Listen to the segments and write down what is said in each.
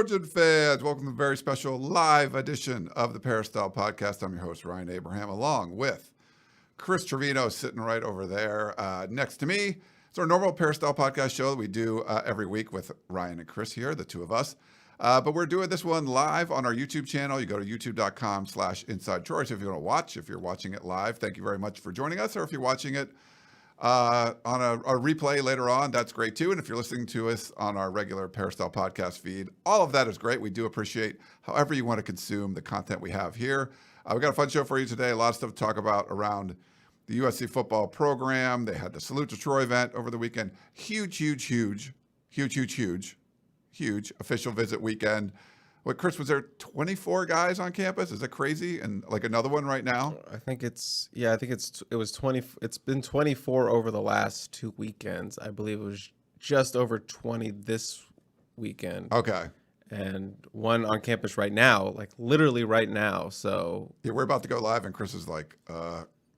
Trojan fans, welcome to a very special live edition of the Peristyle Podcast. I'm your host, Ryan Abraham, along with Chris Trevino sitting right over there next to me. It's our normal Peristyle Podcast show that we do every week with Ryan and Chris here, the two of us. But we're doing this one live on our YouTube channel. You go to youtube.com/InsideTroy. So if you want to watch, if you're watching it live, thank you very much for joining us. Or if you're watching it on a replay later on, that's great too. And if you're listening to us on our regular Peristyle Podcast feed, all of that is great. We do appreciate however you want to consume the content we have here. We got a fun show for you today. A lot of stuff to talk about around the USC football program. They had the Salute to Troy event over the weekend. Huge official visit weekend. What, Chris, was there 24 guys on campus? Is that crazy? And like another one right now? It was 20. It's been 24 over the last 2 weekends. I believe it was just over 20 this weekend. Okay. And one on campus right now, like literally right now. So yeah, we're about to go live, and Chris is like,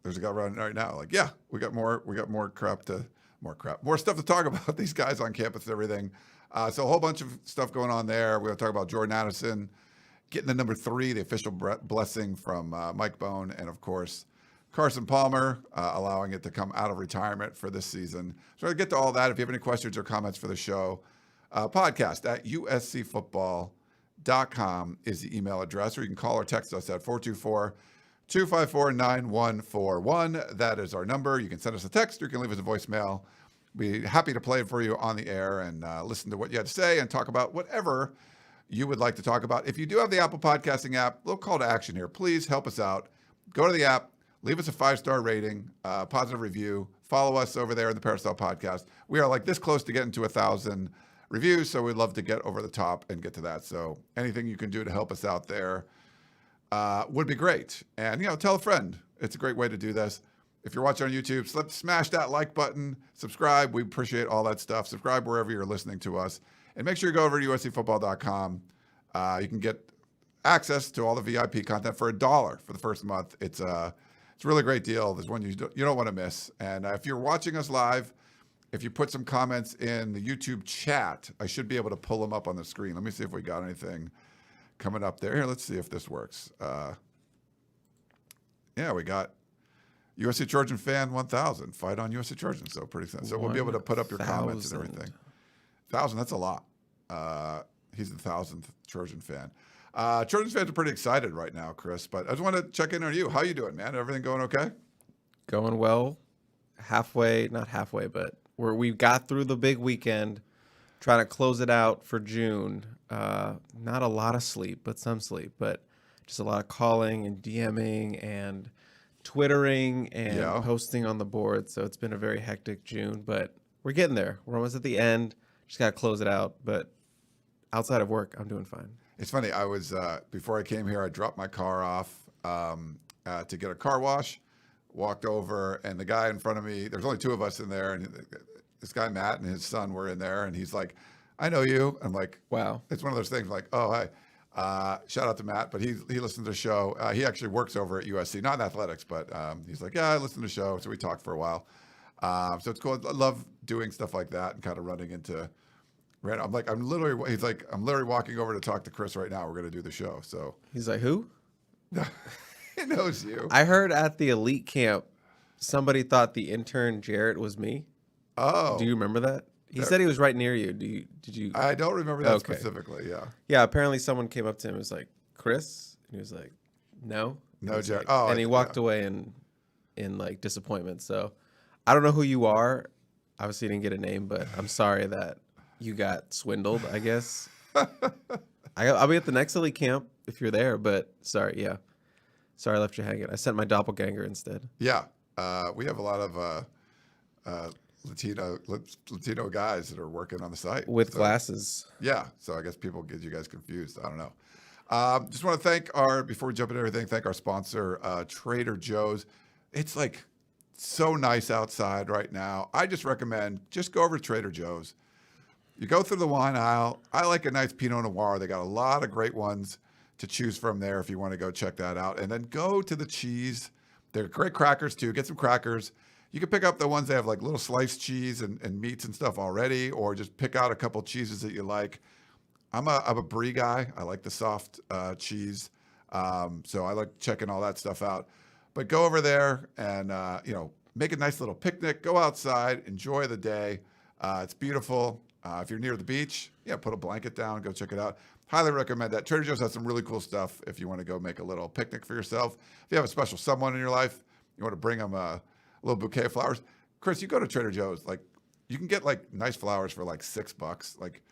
"There's a guy running right now." Like, yeah, we got more stuff to talk about. These guys on campus and everything. So a whole bunch of stuff going on there. We're going to talk about Jordan Addison getting the number 3, the official blessing from Mike Bone, and of course Carson Palmer allowing it to come out of retirement for this season. So we'll get to all that. If you have any questions or comments for the show, podcast at uscfootball.com is the email address, or you can call or text us at 424-254-9141. That is our number. You can send us a text, or you can leave us a voicemail. Be happy to play it for you on the air and listen to what you had to say and talk about whatever you would like to talk about. If you do have the Apple Podcasting app, little call to action here. Please help us out. Go to the app, leave us a 5-star rating, positive review. Follow us over there in the Peristyle Podcast. We are like this close to getting to 1,000 reviews, so we'd love to get over the top and get to that. So anything you can do to help us out there would be great. And, tell a friend. It's a great way to do this. If you're watching on YouTube, smash that like button, subscribe. We appreciate all that stuff. Subscribe wherever you're listening to us. And make sure you go over to uscfootball.com. You can get access to all the VIP content for $1 for the first month. It's a really great deal. There's one you don't want to miss. And if you're watching us live, if you put some comments in the YouTube chat, I should be able to pull them up on the screen. Let me see if we got anything coming up there. Here, let's see if this works. Yeah, we got USC Charge fan 1,000. Fight on USC Charge. So pretty excited. So we'll be able to put up your comments and everything. 1,000, that's a lot. He's the 1,000th Trojan fan. Trojan fans are pretty excited right now, Chris. But I just want to check in on you. How you doing, man? Everything going okay? going well. Not halfway, but we got through the big weekend, trying to close it out for June. Not a lot of sleep, but some sleep. But just a lot of calling and DMing and Twittering and posting on the board. So it's been a very hectic June, but we're getting there. We're almost at the end. Just got to close it out. But outside of work, I'm doing fine. It's funny. I was, before I came here, I dropped my car off to get a car wash, walked over, and the guy in front of me, there's only 2 of us in there, and this guy, Matt, and his son were in there, and he's like, "I know you." I'm like, wow. It's one of those things like, oh, hi. Shout out to Matt, but he listens to the show. He actually works over at USC, not in athletics, but he's like, yeah, I listen to the show. So we talked for a while. So it's cool. I love doing stuff like that and kind of running into random. I'm literally walking over to talk to Chris right now. We're going to do the show. So he's like, who? He knows you. I heard at the elite camp, somebody thought the intern Jarrett was me. Oh. Do you remember that? He said he was right near you. Did you? I don't remember that specifically. Yeah. Yeah. Apparently, someone came up to him and was like, "Chris," and he was like, "No, Jared." Like, and he walked away in like disappointment. So I don't know who you are. Obviously, you didn't get a name, but I'm sorry that you got swindled. I guess I'll be at the next elite camp if you're there. But sorry, I left you hanging. I sent my doppelganger instead. Yeah. We have a lot of Latino guys that are working on the site with glasses. Yeah, so I guess people get you guys confused. I don't know. Just want to thank before we jump into everything, thank our sponsor, Trader Joe's. It's like so nice outside right now. I just recommend just go over to Trader Joe's. You go through the wine aisle. I like a nice Pinot Noir. They got a lot of great ones to choose from there if you want to go check that out. And then go to the cheese. They're great crackers too. Get some crackers. You can pick up the ones that have like little sliced cheese and meats and stuff already, or just pick out a couple cheeses that you like. I'm a brie guy. I like the soft cheese. So I like checking all that stuff out. But go over there and, make a nice little picnic. Go outside. Enjoy the day. It's beautiful. If you're near the beach, put a blanket down. Go check it out. Highly recommend that. Trader Joe's has some really cool stuff if you want to go make a little picnic for yourself. If you have a special someone in your life, you want to bring them a little bouquet of flowers. Chris, you go to Trader Joe's, like you can get like nice flowers for like $6. Like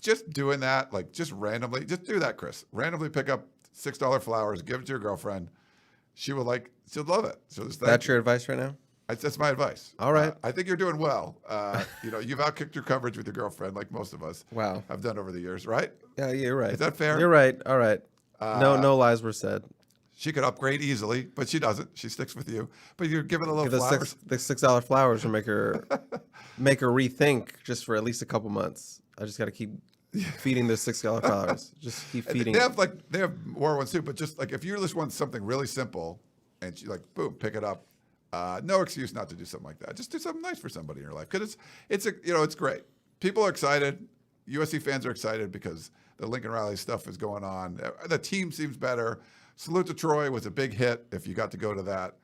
just doing that, like just randomly, just do that, Chris. Randomly pick up $6 flowers, give it to your girlfriend. She'll love it. So That's your advice right now? That's my advice. All right. I think you're doing well. You've outkicked your coverage with your girlfriend, like most of us. Wow. Have done over the years, right? Yeah, you're right. Is that fair? You're right. All right. No lies were said. She could upgrade easily, but she doesn't. She sticks with you. But you're giving a little flowers. The $6 flowers will make her rethink just for at least a couple months. I just got to keep feeding the $6 flowers. Just keep feeding. They have more ones too, but just like if you just want something really simple, and she like boom, pick it up. No excuse not to do something like that. Just do something nice for somebody in your life because it's great. People are excited. USC fans are excited because the Lincoln Riley stuff is going on. The team seems better. Salute to Troy was a big hit. If you got to go to that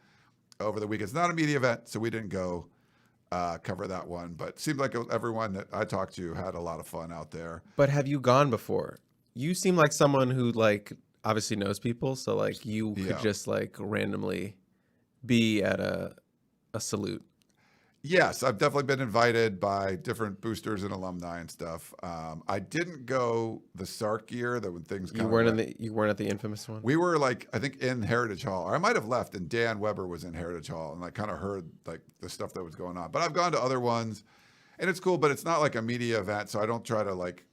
over the weekend, it's not a media event, so we didn't go cover that one. But it seemed like everyone that I talked to had a lot of fun out there. But have you gone before? You seem like someone who like obviously knows people, so like you could just like randomly be at a salute. Yes, I've definitely been invited by different boosters and alumni and stuff. I didn't go the Sark year that when things you weren't at the infamous one. We were like I think in Heritage Hall, or I might have left, and Dan Weber was in Heritage Hall, and I kind of heard like the stuff that was going on. But I've gone to other ones, and it's cool, but it's not like a media event, so I don't try to like.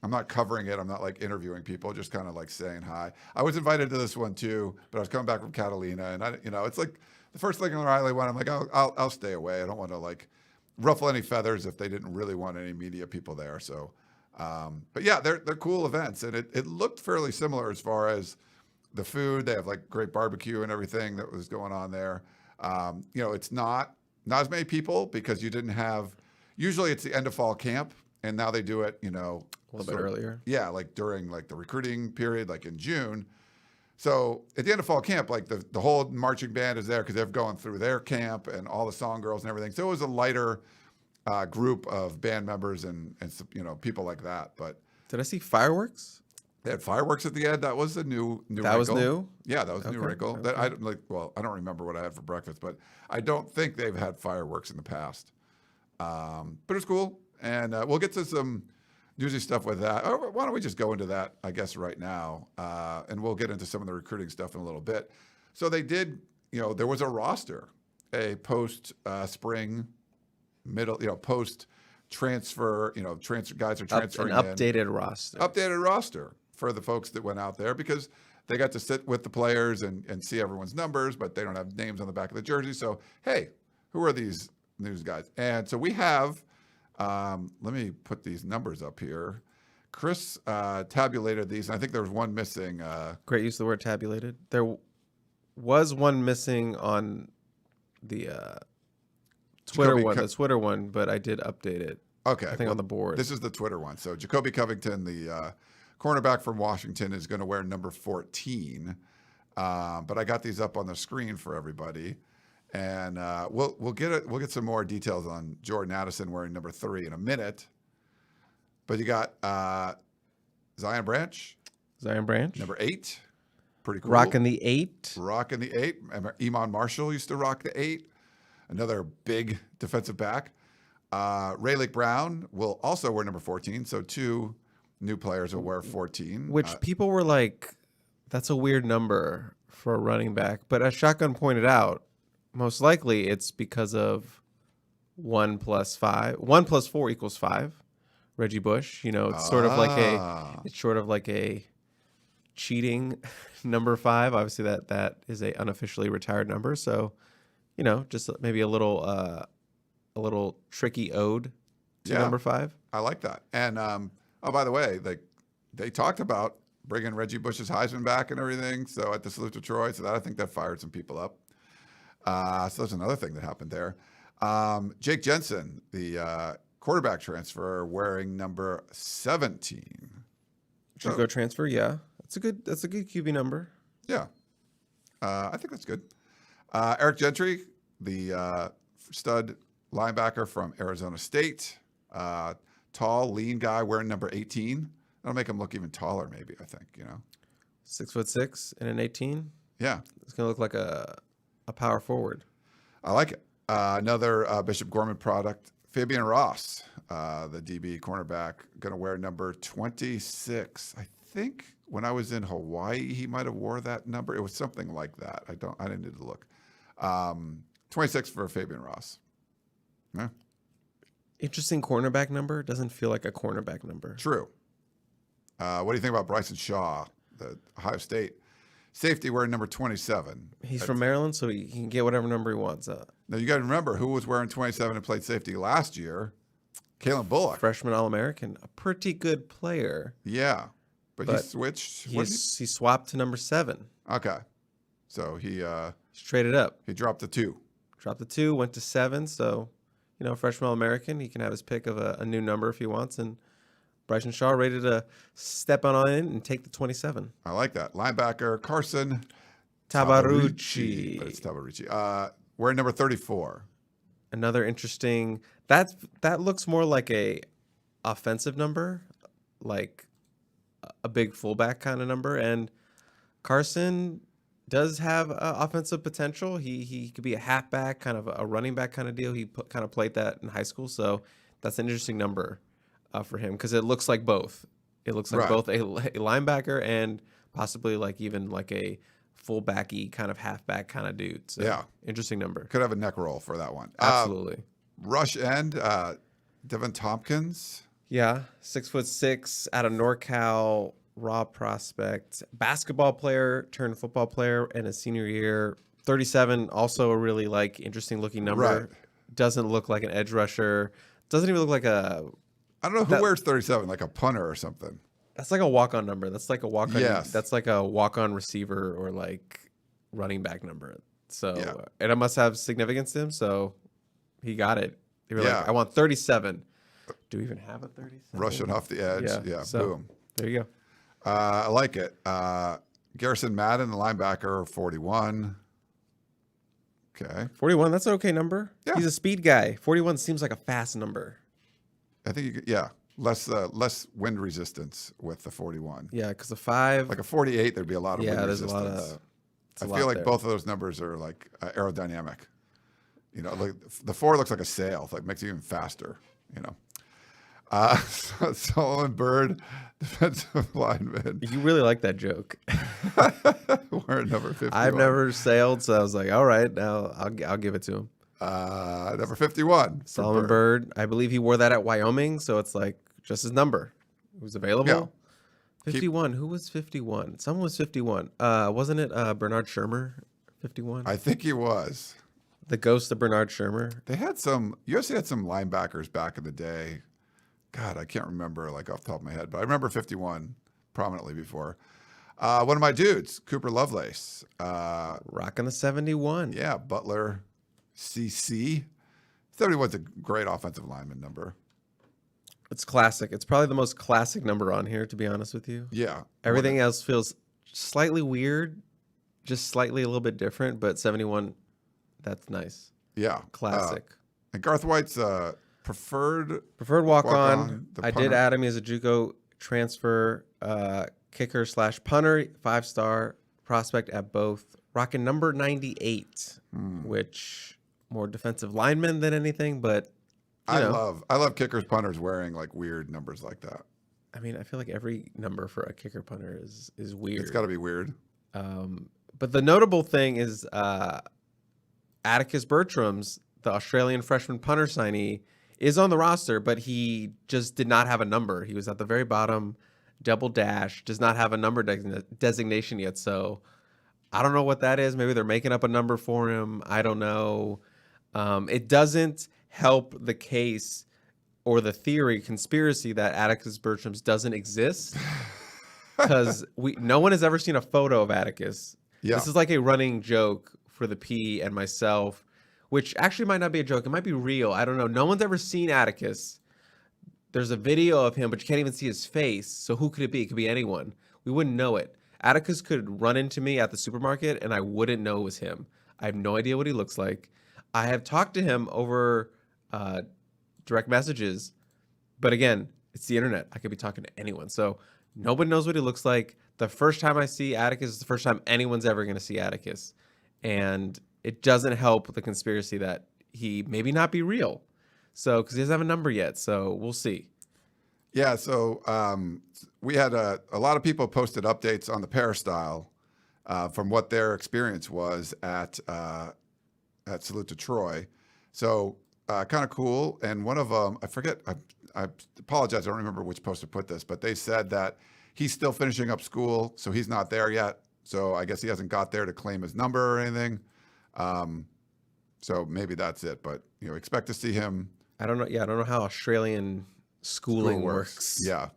I'm not covering it. I'm not like interviewing people, just kind of like saying hi. I was invited to this one too, but I was coming back from Catalina, and it's like. The first Lincoln Riley one, I'm like, I'll stay away. I don't want to like ruffle any feathers if they didn't really want any media people there. So, but yeah, they're cool events, and it looked fairly similar as far as the food. They have like great barbecue and everything that was going on there. It's not as many people because you didn't have. Usually, it's the end of fall camp, and now they do it. A little bit earlier. Yeah, like during like the recruiting period, like in June. So at the end of fall camp, like the whole marching band is there because they're going through their camp and all the song girls and everything. So it was a lighter group of band members and people like that. But did I see fireworks? They had fireworks at the end. That was a new That wrinkle. was new? Yeah, that was a new wrinkle. Okay. That I don't remember what I had for breakfast, but I don't think they've had fireworks in the past. But it's cool, and we'll get to some newsy stuff with that. Or why don't we just go into that, I guess, right now, and we'll get into some of the recruiting stuff in a little bit. So they did, there was a roster, a post-spring, post-transfer, transfer guys are transferring an updated roster. Updated roster for the folks that went out there because they got to sit with the players and see everyone's numbers, but they don't have names on the back of the jersey. So, hey, who are these news guys? And so we have, let me put these numbers up here. Chris tabulated these, and I think there was one missing. Great use of the word tabulated. There was one missing on the Twitter one, but I did update it. Okay. I think on the board. This is the Twitter one. So Jacoby Covington, the cornerback from Washington, is going to wear number 14. But I got these up on the screen for everybody. And we'll get some more details on Jordan Addison wearing number 3 in a minute. But you got Zion Branch, number 8, pretty cool. Rocking the 8. Rocking the 8. Iman Marshall used to rock the 8. Another big defensive back. Ray Lake Brown will also wear number 14. So 2 new players will wear 14. Which people were like, that's a weird number for a running back. But as Shotgun pointed out, most likely it's because of 1 plus 5. 1 plus 4 equals 5. Reggie Bush, it's sort of like a cheating number 5. Obviously that is a unofficially retired number. So, just maybe a little tricky ode to number 5. I like that. And by the way, they talked about bringing Reggie Bush's Heisman back and everything. So at the Salute to Troy, I think that fired some people up. So that's another thing that happened there. Jake Jensen, the quarterback transfer, wearing number 17. JUCO transfer, yeah. That's a good QB number. Yeah. I think that's good. Eric Gentry, the stud linebacker from Arizona State. Tall, lean guy wearing number 18. That'll make him look even taller, maybe, I think, 6'6" and an 18. Yeah. It's going to look like a power forward. I like it. Another Bishop Gorman product, Fabian Ross, the DB cornerback, going to wear number 26. I think when I was in Hawaii, he might have wore that number. It was something like that. I didn't need to look. 26 for Fabian Ross. Yeah. Interesting cornerback number. Doesn't feel like a cornerback number. True. What do you think about Bryson Shaw, the Ohio State safety wearing number 27? He's from Maryland, so he can get whatever number he wants. Now, you got to remember who was wearing 27 and played safety last year? Kalen Bullock. Freshman All-American. A pretty good player. Yeah. But he switched. He swapped to number 7. Okay. So he traded up. He dropped the 2. Dropped the 2, went to 7. So, freshman All-American, he can have his pick of a new number if he wants. And Bryson Shaw ready to step on in and take the 27. I like that. Linebacker Carson Tabarucci. But it's Tabarucci. Wearing number 34. Another interesting. That looks more like a offensive number, like a big fullback kind of number. And Carson does have offensive potential. He could be a halfback, kind of a running back kind of deal. He kind of played that in high school, so that's an interesting number for him because it looks like both. It looks like both a linebacker and possibly even a fullbacky kind of halfback kind of dude. So, yeah, interesting number. Could have a neck roll for that one. Absolutely. Rush end, Devin Tompkins. Yeah, 6'6" out of NorCal, raw prospect, basketball player turned football player in his senior year. 37, also a really interesting looking number. Right. Doesn't look like an edge rusher. Doesn't even look like a. I don't know who wears 37, like a punter or something. That's like a walk-on number. That's like a walk-on. Yes. That's like a walk-on receiver or running back number. So Yeah. And it must have significance to him. So he got it. They were Yeah. I want 37. Do we even have a 37? Rushing off the edge. Yeah. So, Boom. There you go. I like it. Garrison Madden, the linebacker, 41. Okay. 41. That's an okay number. Yeah. He's a speed guy. 41 seems like a fast number. I think less wind resistance with the 41. Yeah, because the 5. Like a 48, there'd be a lot of wind there's resistance. a lot of. I feel like both of those numbers are aerodynamic. The 4 looks like a sail, makes it even faster. Solomon Byrd, defensive lineman. You really like that joke. We're at number 51. I've never sailed, so I was like, all right, now I'll give it to him. Number 51. Solomon Byrd. I believe he wore that at Wyoming, so it's just his number. It was available. Yeah. 51. Who was 51? Someone was 51. Wasn't it Bernard Shermer? 51. I think he was. The ghost of Bernard Shermer. They had USC had some linebackers back in the day. God, I can't remember off the top of my head, but I remember 51 prominently before. One of my dudes, Cooper Lovelace. Rocking the 71. Yeah, Butler, CC. 71's a great offensive lineman number. It's classic. It's probably the most classic number on here, to be honest with you. Yeah. Everything else feels slightly weird, just slightly a little bit different, but 71, that's nice. Yeah. Classic. And Garth White's preferred walk-on. I did add him as a JUCO transfer, kicker / punter, 5-star prospect at both. Rocking number 98, which more defensive lineman than anything, but I love kickers, punters wearing weird numbers like that. I mean, I feel like every number for a kicker punter is weird. It's got to be weird. But the notable thing is Atticus Bertram's, the Australian freshman punter signee, is on the roster, but he just did not have a number. He was at the very bottom, double dash, does not have a number designation yet. So I don't know what that is. Maybe they're making up a number for him. I don't know. It doesn't help the case or the conspiracy that Atticus Bertram's doesn't exist because no one has ever seen a photo of Atticus. Yeah. This is like a running joke for the P and myself, which actually might not be a joke. It might be real. I don't know. No one's ever seen Atticus. there's a video of him, but you can't even see his face. So who could it be? It could be anyone. We wouldn't know it. Atticus could run into me at the supermarket, and I wouldn't know it was him. I have no idea what he looks like. I have talked to him over direct messages, but again, it's the internet. I could be talking to anyone. So nobody knows what he looks like. The first time I see Atticus is the first time anyone's ever going to see Atticus. And it doesn't help the conspiracy that he maybe not be real. So, because he doesn't have a number yet. So we'll see. Yeah. So we had a lot of people posted updates on the Peristyle from what their experience was at Salute to Troy. So kind of cool. And one of them, I forget, I apologize, I don't remember which poster put this, but they said that he's still finishing up school, so he's not there yet. So I guess he hasn't got there to claim his number or anything. So maybe that's it. But expect to see him. I don't know. Yeah, I don't know how Australian schooling works. Yeah.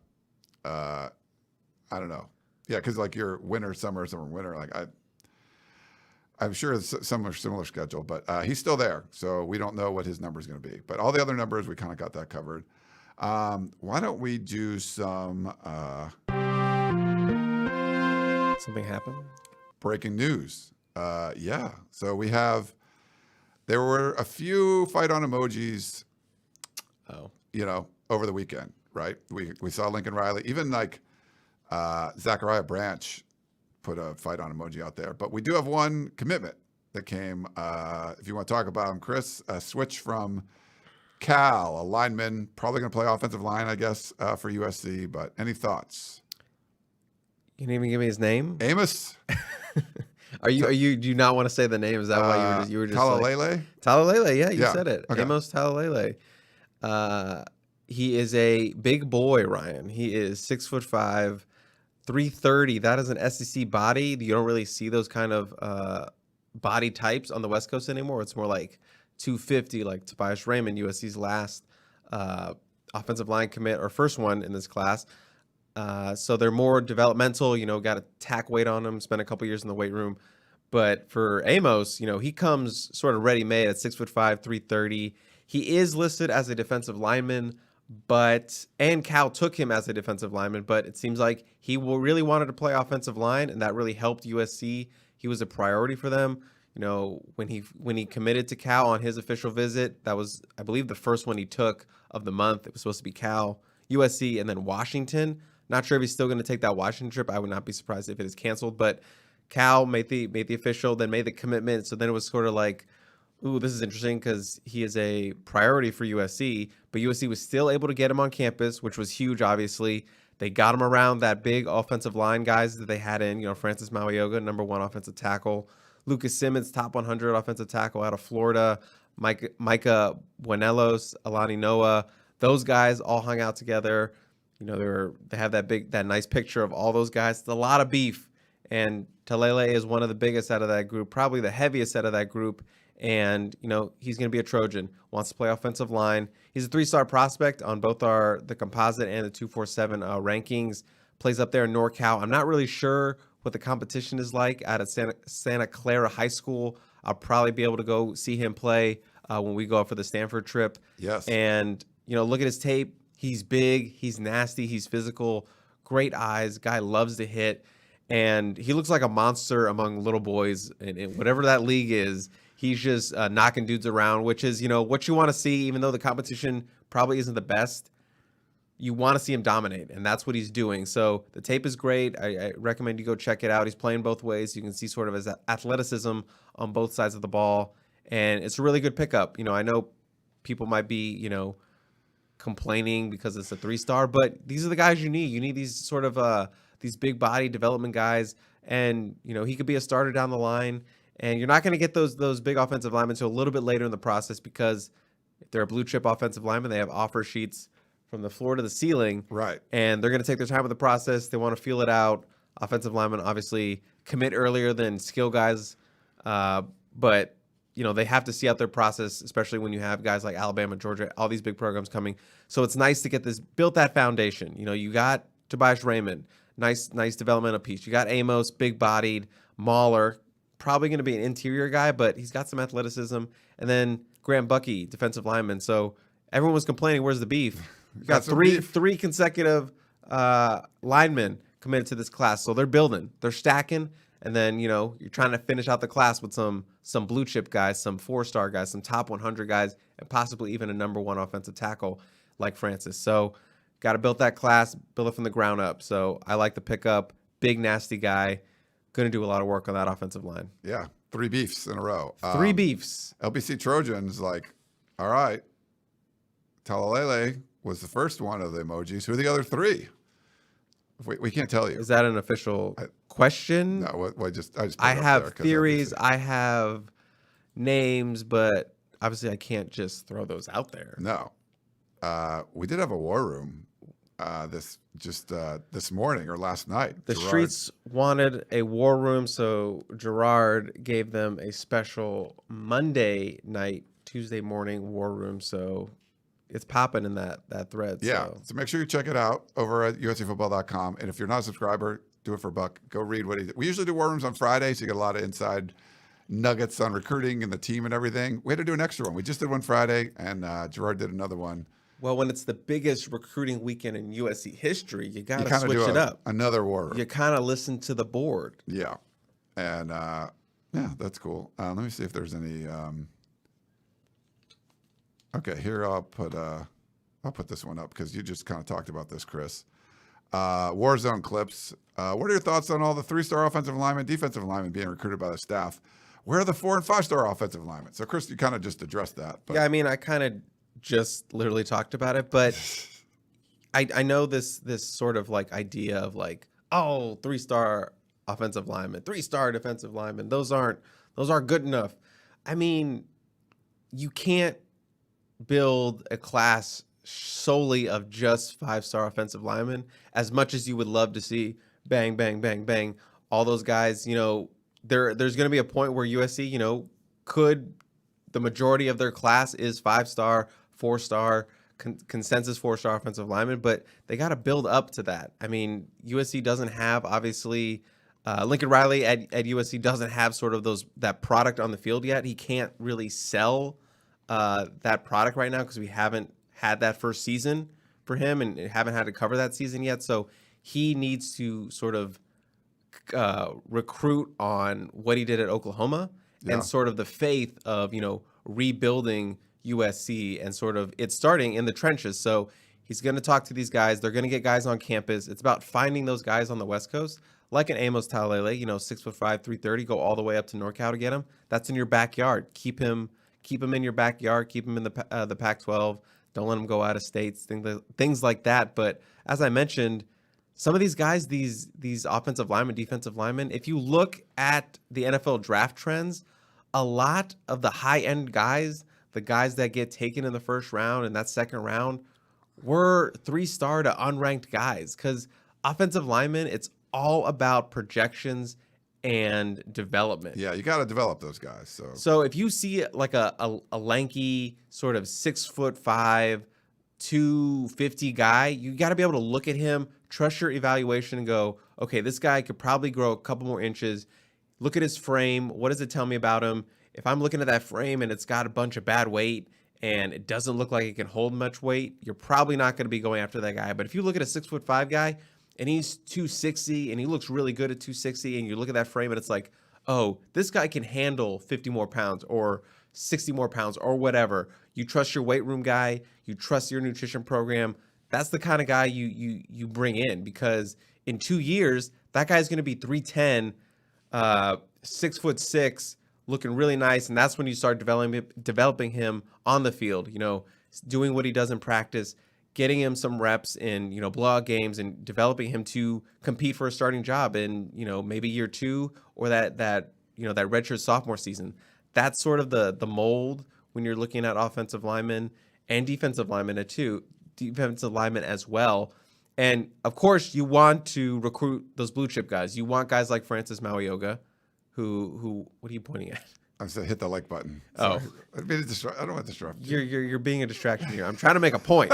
I don't know. Yeah, because like your winter, summer, winter. Like I'm sure it's some similar schedule, but he's still there, so we don't know what his number is going to be. But all the other numbers, we kind of got that covered. Why don't we do some Something happened? breaking news? Yeah. So there were a few fight on emojis, over the weekend, right? We saw Lincoln Riley, even like Zachariah Branch put a fight on emoji out there. But we do have one commitment that came, if you want to talk about him, Chris, a switch from Cal, a lineman, probably going to play offensive line, I guess, for USC. But any thoughts? You didn't even give me his name? Amos? Do you not want to say the name? Is that why you were just Talalele? Talalele, yeah, you said it. Okay. Amos Talalele. He is a big boy, Ryan. He is 6'5", 330. That is an SEC body. You don't really see those kind of body types on the West Coast anymore. It's more like 250, like Tobias Raymond, USC's last offensive line commit, or first one in this class. So they're more developmental, got a tack weight on them, spent a couple years in the weight room. But for Amos, he comes sort of ready-made at 6'5", 330. He is listed as a defensive lineman, and Cal took him as a defensive lineman, but it seems like he really wanted to play offensive line, and that really helped USC. He was a priority for them. When he committed to Cal on his official visit, that was, I believe, the first one he took of the month. It was supposed to be Cal, USC, and then Washington. Not sure if he's still going to take that Washington trip. I would not be surprised if it is canceled, but Cal made the official, then made the commitment. So then it was sort of like, ooh, this is interesting because he is a priority for USC, but USC was still able to get him on campus, which was huge, obviously. They got him around that big offensive line guys that they had in, Francis Mauioga, number 1 offensive tackle. Lucas Simmons, top 100 offensive tackle out of Florida. Micah Buenelos, Alani Noah. Those guys all hung out together. They have that nice picture of all those guys. It's a lot of beef. And Talalele is one of the biggest out of that group, probably the heaviest out of that group. And, he's going to be a Trojan, wants to play offensive line. He's a 3-star prospect on both the composite and the 247 rankings. Plays up there in NorCal. I'm not really sure what the competition is like out at Santa Clara High School. I'll probably be able to go see him play when we go up for the Stanford trip. Yes. And, look at his tape. He's big. He's nasty. He's physical. Great eyes. Guy loves to hit. And he looks like a monster among little boys. And whatever that league is, he's just knocking dudes around, which is, what you want to see, even though the competition probably isn't the best. You want to see him dominate, and that's what he's doing. So the tape is great. I recommend you go check it out. He's playing both ways. You can see sort of his athleticism on both sides of the ball, and it's a really good pickup. I know people might be, complaining because it's a 3-star, but these are the guys you need. You need these sort of these big body development guys, and he could be a starter down the line. And you're not going to get those big offensive linemen until a little bit later in the process, because if they're a blue chip offensive lineman, they have offer sheets from the floor to the ceiling. Right. And they're going to take their time with the process. They want to feel it out. Offensive linemen obviously commit earlier than skill guys. But, they have to see out their process, especially when you have guys like Alabama, Georgia, all these big programs coming. So it's nice to get built that foundation. You got Tobias Raymond, nice developmental piece. You got Amos, big bodied, mauler, probably going to be an interior guy, but he's got some athleticism. And then Graham Buckey, defensive lineman. So everyone was complaining, where's the beef? You got three consecutive linemen committed to this class. So they're building, they're stacking, and then you're trying to finish out the class with some blue chip guys, some 4-star guys, some top 100 guys, and possibly even a number 1 offensive tackle like Francis. So got to build that class, build it from the ground up. So I like the pickup. Big nasty guy, going to do a lot of work on that offensive line. Yeah, 3 beefs in a row. 3 beefs. LBC Trojans all right. Talalele was the first one of the emojis. Who are the other 3? We can't tell you. Is that an official question? No, I just I have theories. I have names, but obviously I can't just throw those out there. No. We did have a war room this morning or last night. The streets wanted a war room, so Gerard gave them a special Monday night, Tuesday morning war room. So it's popping in that thread. Yeah. So make sure you check it out over at uscfootball.com. And if you're not a subscriber, do it for a buck. Go read what he did. We usually do war rooms on Fridays, so you get a lot of inside nuggets on recruiting and the team and everything. We had to do an extra one. We just did one Friday, and Gerard did another one. Well, when it's the biggest recruiting weekend in USC history, you got to switch it up. Another war room. You kind of listen to the board. Yeah. And, yeah, that's cool. Let me see if there's any okay, here I'll put this one up because you just kind of talked about this, Chris. Warzone clips. What are your thoughts on all the 3-star offensive linemen, defensive linemen being recruited by the staff? Where are the 4- and 5-star offensive linemen? So, Chris, you kind of just addressed that. But. Yeah, I mean, I kind of just literally talked about it, but I know this sort of idea of 3-star offensive linemen, 3-star defensive linemen. Those aren't good enough. I mean, you can't build a class solely of just 5-star offensive linemen. As much as you would love to see bang, bang, bang, bang, all those guys, there's going to be a point where USC, could the majority of their class is 5-star, 4-star, consensus 4-star offensive linemen, but they got to build up to that. I mean, USC doesn't have, obviously, Lincoln Riley at USC doesn't have sort of that product on the field yet. He can't really sell that product right now because we haven't had that first season for him and haven't had to cover that season yet. So he needs to sort of recruit on what he did at Oklahoma and sort of the faith of, rebuilding USC and sort of it's starting in the trenches. So he's going to talk to these guys. They're going to get guys on campus. It's about finding those guys on the West Coast, like an Amos Talalele, 6'5", 330, go all the way up to NorCal to get him. That's in your backyard. Keep him in your backyard. Keep him in the Pac-12. Don't let him go out of states. Things like that. But as I mentioned, some of these guys, these offensive linemen, defensive linemen, if you look at the NFL draft trends, a lot of the high-end guys, the guys that get taken in the first round and that second round, were 3-star to unranked guys. Because offensive linemen, it's all about projections and development. Yeah, you got to develop those guys. So if you see a lanky sort of 6'5", 250 guy, you got to be able to look at him, trust your evaluation, and go, okay, this guy could probably grow a couple more inches. Look at his frame. What does it tell me about him? If I'm looking at that frame and it's got a bunch of bad weight and it doesn't look like it can hold much weight, you're probably not going to be going after that guy. But if you look at a 6'5" guy and he's 260 and he looks really good at 260 and you look at that frame and it's like, oh, this guy can handle 50 more pounds or 60 more pounds or whatever. You trust your weight room guy. You trust your nutrition program. That's the kind of guy you bring in, because in 2 years, that guy's going to be 310, 6'6", looking really nice. And that's when you start developing him on the field, doing what he does in practice, getting him some reps in, blowout games, and developing him to compete for a starting job in, maybe year 2 or that redshirt sophomore season. That's sort of the mold when you're looking at offensive linemen and defensive linemen as well. And of course, you want to recruit those blue chip guys. You want guys like Francis Mauioga, who what are you pointing at? I said hit the like button. Sorry. I don't want to disrupt you. You're being a distraction here. I'm trying to make a point.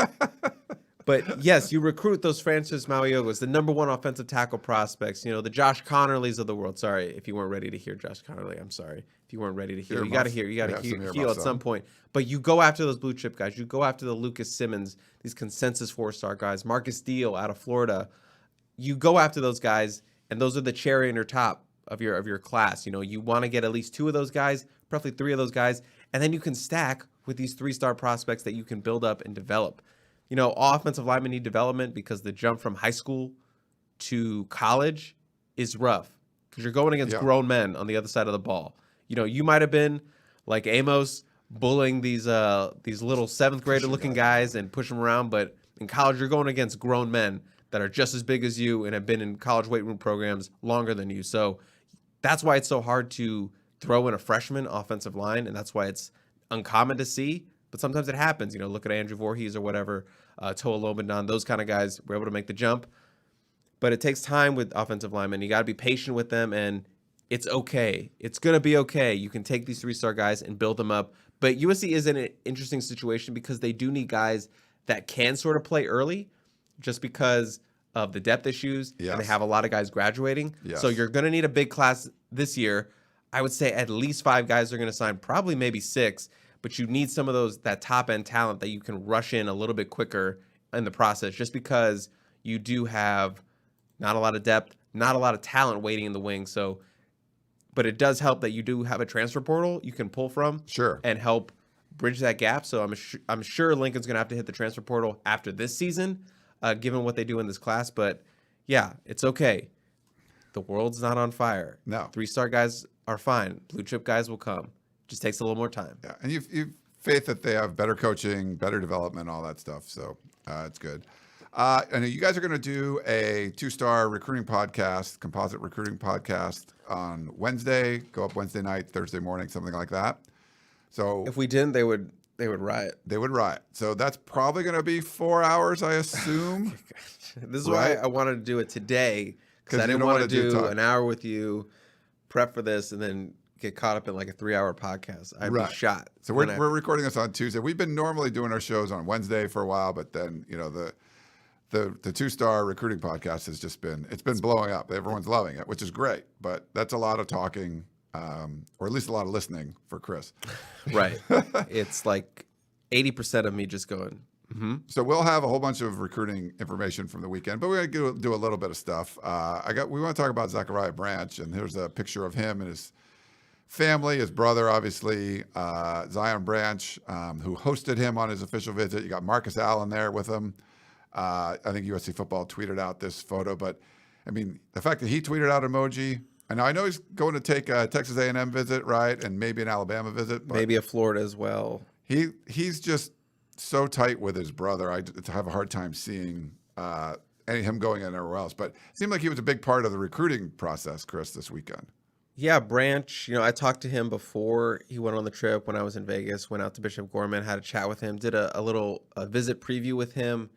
But yes, you recruit those Francis Mauiogos, the number one offensive tackle prospects, the Josh Connerleys of the world. Sorry if you weren't ready to hear Josh Connerly. I'm sorry if you weren't ready to hear. You got to hear. You got to heal at some point. But you go after those blue chip guys. You go after the Lucas Simmons, these consensus 4-star guys, Marcus Deal out of Florida. You go after those guys, and those are the cherry in your top of your class. You want to get at least 2 of those guys, preferably 3 of those guys, and then you can stack with these 3-star prospects that you can build up and develop. Offensive linemen need development because the jump from high school to college is rough because you're going against grown men on the other side of the ball. You might have been like Amos bullying these little 7th grader looking guys and push them around, but in college you're going against grown men that are just as big as you and have been in college weight room programs longer than you. So that's why it's so hard to throw in a freshman offensive line, and that's why it's uncommon to see. But sometimes it happens. Look at Andrew Voorhees or whatever, Toa Lobandan, those kind of guys were able to make the jump. But it takes time with offensive linemen. You got to be patient with them, and it's okay. It's going to be okay. You can take these 3-star guys and build them up. But USC is in an interesting situation because they do need guys that can sort of play early just because of the depth issues. Yes. And they have a lot of guys graduating. Yes. So you're going to need a big class this year. I would say at least 5 guys are going to sign, probably maybe 6. But you need some of that top-end talent that you can rush in a little bit quicker in the process just because you do have not a lot of depth, not a lot of talent waiting in the wings. But it does help that you do have a transfer portal you can pull from and help bridge that gap. So I'm sure Lincoln's going to have to hit the transfer portal after this season, given what they do in this class. But, yeah, it's okay. The world's not on fire. No. 3-star guys are fine. Blue chip guys will come. Just takes a little more time. Yeah, and you've faith that they have better coaching, better development, all that stuff. So it's good. I know you guys are going to do a 2-star recruiting podcast, composite recruiting podcast on Wednesday. Go up Wednesday night, Thursday morning, something like that. So if we didn't, they would riot. They would riot. So that's probably going to be 4 hours, I assume. This is why I wanted to do it today because I didn't want to do an hour with you, prep for this, and then get caught up in like a 3-hour podcast. I'd be shot. So we're recording this on Tuesday. We've been normally doing our shows on Wednesday for a while, but then the 2-star recruiting podcast has just been blowing up. Everyone's loving it, which is great. But that's a lot of talking, or at least a lot of listening for Chris. Right. It's like 80% of me just going. Mm-hmm. So we'll have a whole bunch of recruiting information from the weekend, but we're going to do a little bit of stuff. We want to talk about Zachariah Branch, and here's a picture of him and his family, his brother, obviously, Zion Branch, who hosted him on his official visit. You got Marcus Allen there with him. I think USC Football tweeted out this photo, but I mean, the fact that he tweeted out emoji, and I know he's going to take a Texas A&M visit, right, and maybe an Alabama visit. But maybe a Florida as well. He's just so tight with his brother. I have a hard time seeing him going anywhere else. But it seemed like he was a big part of the recruiting process, Chris, this weekend. Yeah, Branch, I talked to him before he went on the trip when I was in Vegas, went out to Bishop Gorman, had a chat with him, did a little visit preview with him.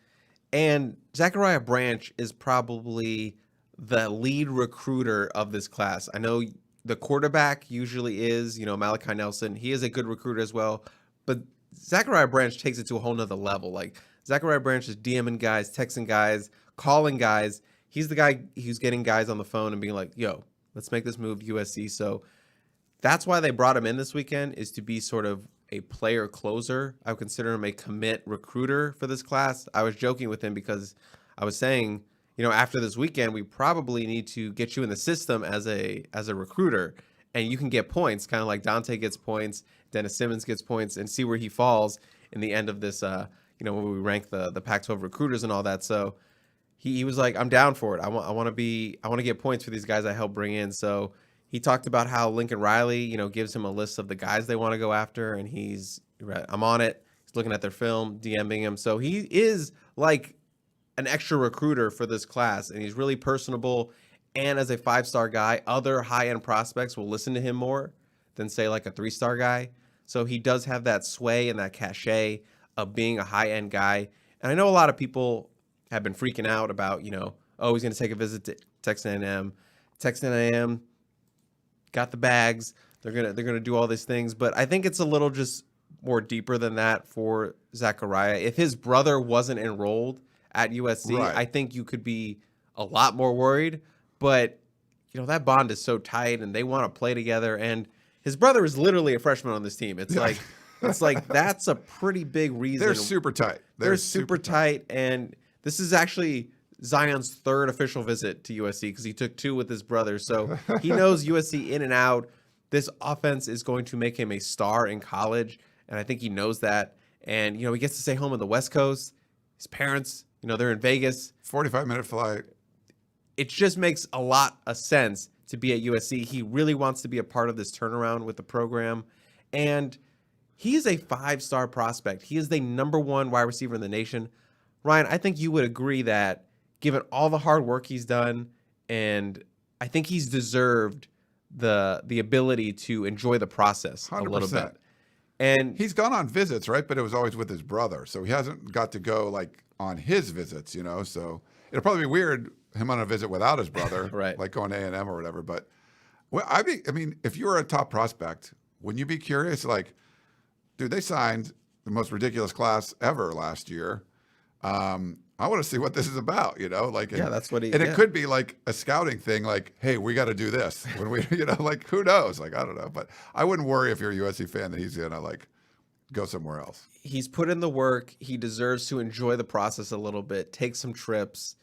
And Zachariah Branch is probably the lead recruiter of this class. I know the quarterback usually is, Malachi Nelson. He is a good recruiter as well. But Zachariah Branch takes it to a whole nother level. Like, Zachariah Branch is DMing guys, texting guys, calling guys. He's the guy who's getting guys on the phone and being like, yo, let's make this move, USC. So that's why they brought him in this weekend, is to be sort of a player closer. I would consider him a commit recruiter for this class. I was joking with him because I was saying, after this weekend, we probably need to get you in the system as a recruiter, and you can get points, kind of like Dante gets points, Dennis Simmons gets points, and see where he falls in the end of this, when we rank the Pac-12 recruiters and all that. So he was like, I'm down for it. I want to get points for these guys I helped bring in. So he talked about how Lincoln Riley, gives him a list of the guys they want to go after, and I'm on it. He's looking at their film, DMing him. So he is like an extra recruiter for this class, and he's really personable. And as a 5-star guy, other high-end prospects will listen to him more than, say, like a 3-star guy. So he does have that sway and that cachet of being a high-end guy. And I know a lot of people have been freaking out about, he's going to take a visit to Texas A&M. Texas A&M got the bags. They're gonna do all these things. But I think it's a little just more deeper than that for Zachariah. If his brother wasn't enrolled at USC, Right. I think you could be a lot more worried. But, that bond is so tight and they want to play together. And his brother is literally a freshman on this team. It's like that's a pretty big reason. They're super tight. They're super tight. And this is actually Zion's third official visit to USC because he took 2 with his brother. So he knows USC in and out. This offense is going to make him a star in college. And I think he knows that. And, he gets to stay home on the West Coast. His parents, they're in Vegas. 45-minute flight. It just makes a lot of sense to be at USC. He really wants to be a part of this turnaround with the program. And he is a 5-star prospect. He is the number 1 wide receiver in the nation. Ryan, I think you would agree that given all the hard work he's done, and I think he's deserved the ability to enjoy the process 100%. A little bit. And he's gone on visits, right? But it was always with his brother. So he hasn't got to go on his visits, So it'll probably be weird him on a visit without his brother, right? Like going to A&M or whatever. But I mean, if you were a top prospect, wouldn't you be curious? Dude, they signed the most ridiculous class ever last year. I want to see what this is about, that's what he. And it could be like a scouting thing, hey, we got to do this when we, who knows? I don't know, but I wouldn't worry if you're a USC fan that he's gonna go somewhere else. He's put in the work. He deserves to enjoy the process a little bit, take some trips.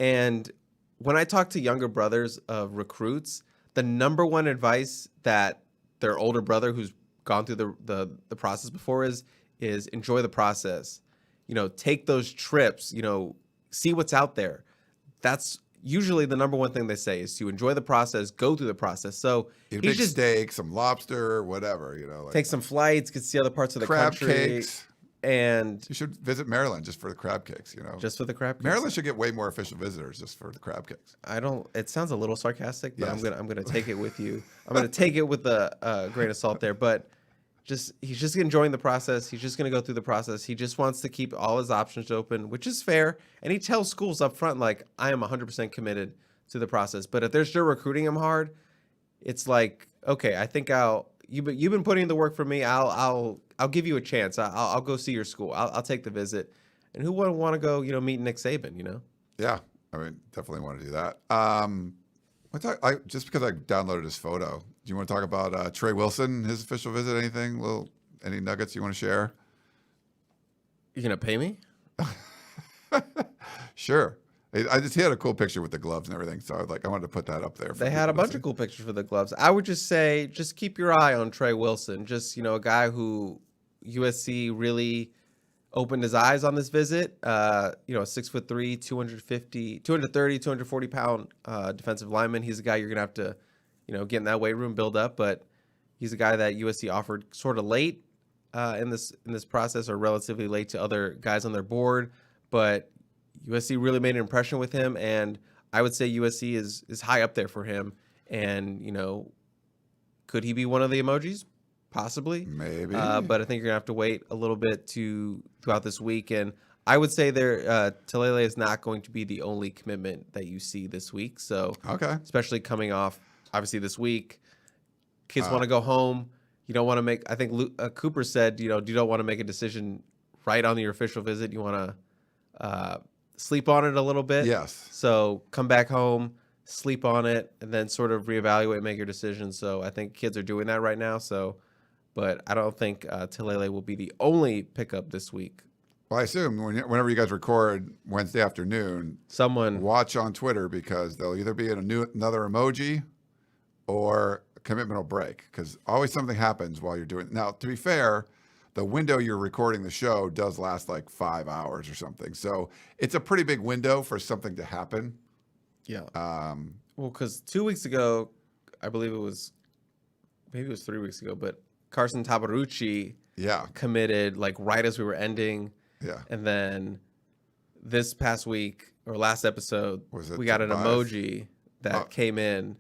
And when I talk to younger brothers of recruits, the number 1 advice that their older brother who's gone through the process before is enjoy the process. Take those trips, see what's out there. That's usually the number 1 thing they say is to enjoy the process, go through the process. So eat a big steak, some lobster, whatever, take some flights, get to see other parts of the crab country. Cakes. And you should visit Maryland just for the crab cakes, Just for the crab cakes. Maryland should get way more official visitors just for the crab cakes. It sounds a little sarcastic, but yes. I'm gonna take it with you. I'm gonna take it with a grain of salt there. But he's just enjoying the process. He's just gonna go through the process. He just wants to keep all his options open, which is fair. And he tells schools up front, I am 100% committed to the process. But if they're still recruiting him hard, it's okay, I think you've been putting in the work for me. I'll give you a chance. I'll go see your school. I'll take the visit. And who wouldn't want to go, meet Nick Saban, Yeah, I mean, definitely want to do that. Just because I downloaded his photo, do you want to talk about Trey Wilson, his official visit? Anything? Any nuggets you want to share? You gonna pay me? Sure. He had a cool picture with the gloves and everything, so I wanted to put that up there. They had a bunch of cool pictures for the gloves. I would just say, just keep your eye on Trey Wilson. Just, a guy who USC really opened his eyes on this visit. 6'3", 230, 240 pound defensive lineman. He's a guy you're gonna have to, get in that weight room, build up. But he's a guy that USC offered sort of late in this process, or relatively late to other guys on their board. But USC really made an impression with him, and I would say USC is high up there for him. And could he be one of the emojis? Possibly, maybe. But I think you're gonna have to wait a little bit throughout this week. And I would say Talalele is not going to be the only commitment that you see this week. So okay, especially coming off obviously this week, kids want to go home. You don't want to make. I think Cooper said you don't want to make a decision right on your official visit. You want to sleep on it a little bit. Yes. So come back home, sleep on it, and then sort of reevaluate, make your decision. So I think kids are doing that right now. But I don't think Talalele will be the only pickup this week. Well, I assume whenever you guys record Wednesday afternoon, someone watch on Twitter, because there'll either be another emoji or a commitment will break, because always something happens while you're doing. Now, to be fair, the window you're recording the show does last 5 hours or something. So it's a pretty big window for something to happen. Yeah. Well, because 2 weeks ago, I believe maybe it was 3 weeks ago, but Carson Tabarucci committed right as we were ending. Yeah. And then this past week or last episode, we got an Tobias? emoji that came in.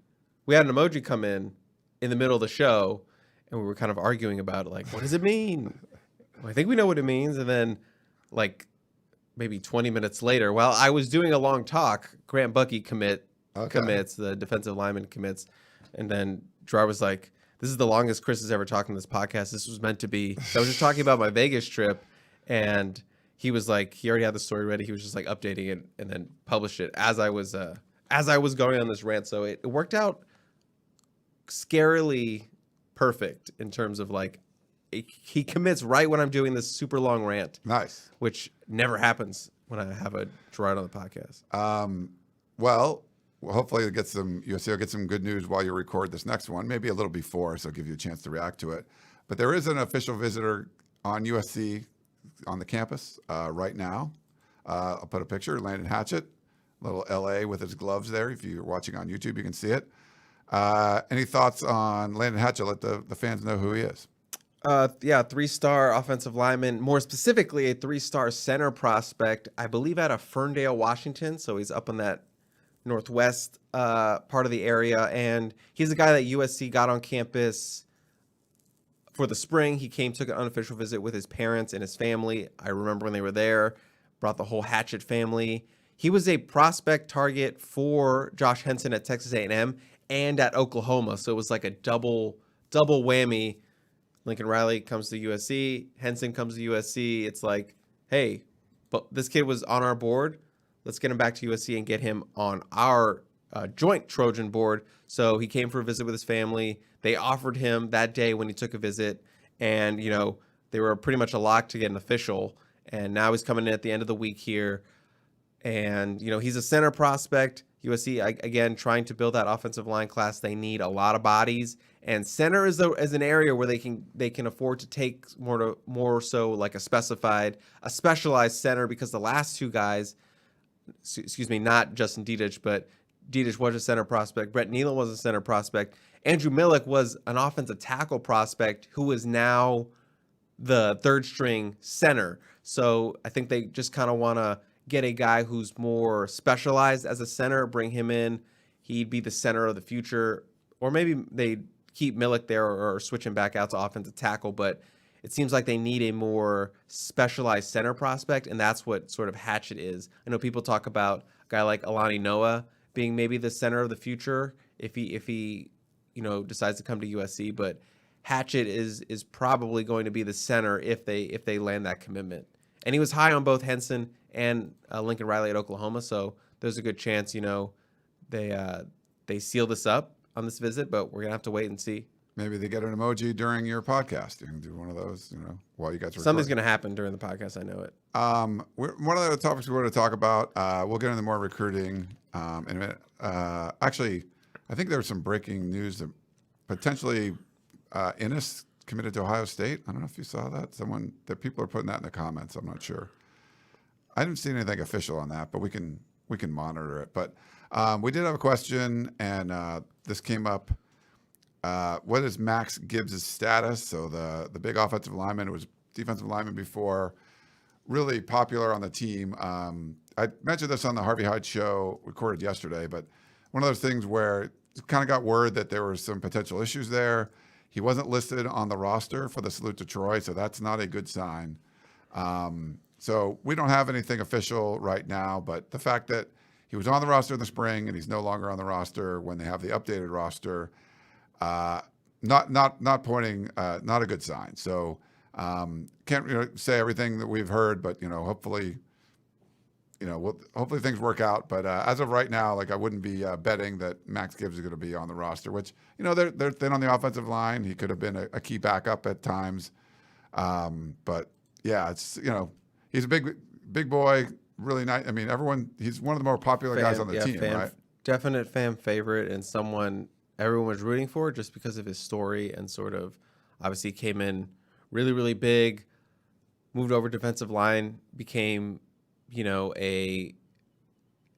We had an emoji come in the middle of the show, and we were kind of arguing about it, what does it mean? Well, I think we know what it means. And then maybe 20 minutes later, while I was doing a long talk, Grant Bucky commits, the defensive lineman commits. And then Gerard was like, this is the longest Chris has ever talked on this podcast. This was meant to be. So I was just talking about my Vegas trip, and he was like, he already had the story ready. He was just like updating it and then published it as I was going on this rant. So it worked out scarily perfect in terms of like, he commits right when I'm doing this super long rant. Nice. Which never happens when I have a Gerard on the podcast. Well, hopefully USC will get some good news while you record this next one, maybe a little before, so I'll give you a chance to react to it. But there is an official visitor on USC on the campus right now. I'll put a picture, Landon Hatcher, little LA with his gloves there. If you're watching on YouTube, you can see it. Any thoughts on Landon Hatcher? Let the fans know who he is. Yeah, 3-star offensive lineman, more specifically a 3-star center prospect, I believe out of Ferndale, Washington. So he's up in that northwest part of the area. And he's a guy that USC got on campus for the spring. He took an unofficial visit with his parents and his family. I remember when they were there, brought the whole Hatchet family. He was a prospect target for Josh Henson at Texas A&M and at Oklahoma. So it was like a double whammy. Lincoln Riley comes to USC, Henson comes to USC. It's like, hey, but this kid was on our board. Let's get him back to USC and get him on our joint Trojan board. So he came for a visit with his family. They offered him that day when he took a visit, and they were pretty much a lock to get an official. And now he's coming in at the end of the week here, and he's a center prospect. USC again trying to build that offensive line class. They need a lot of bodies, and center is an area where they can afford to take more so like a specialized center, because the last two guys, excuse me, not Justin Dedich, but Dedich was a center prospect. Brett Nealon was a center prospect. Andrew Millick was an offensive tackle prospect who is now the third string center. So I think they just kind of want to get a guy who's more specialized as a center, bring him in. He'd be the center of the future. Or maybe they keep Millick there or switch him back out to offensive tackle. But it seems like they need a more specialized center prospect, and that's what sort of Hatchet is. I know people talk about a guy like Alani Noah being maybe the center of the future if he decides to come to USC, but Hatchet is probably going to be the center if they land that commitment. And he was high on both Henson and Lincoln Riley at Oklahoma, so there's a good chance they seal this up on this visit, but we're gonna have to wait and see. Maybe they get an emoji during your podcast. You can do one of those, while you guys are Something's going to happen during the podcast. I know it. One of the topics we want to talk about, we'll get into more recruiting in a minute. Actually, I think there was some breaking news that potentially Ennis committed to Ohio State. I don't know if you saw that. People are putting that in the comments. I'm not sure. I didn't see anything official on that, but we can monitor it. But we did have a question, and this came up. What is Max Gibbs' status? So the big offensive lineman who was defensive lineman before, really popular on the team. I mentioned this on the Harvey Hyde show recorded yesterday, but one of those things where kind of got word that there were some potential issues there. He wasn't listed on the roster for the Salute to Troy, so that's not a good sign. So we don't have anything official right now, but the fact that he was on the roster in the spring and he's no longer on the roster when they have the updated roster, not pointing, not a good sign. So can't say everything that we've heard, but hopefully things work out. But as of right now, I wouldn't be betting that Max Gibbs is going to be on the roster, which they're thin on the offensive line. He could have been a key backup at times, but yeah, it's he's a big boy, really nice. I mean, he's one of the more popular guys on the team, right? Definite fan favorite and someone everyone was rooting for just because of his story, and sort of obviously came in really, really big, moved over defensive line, became, a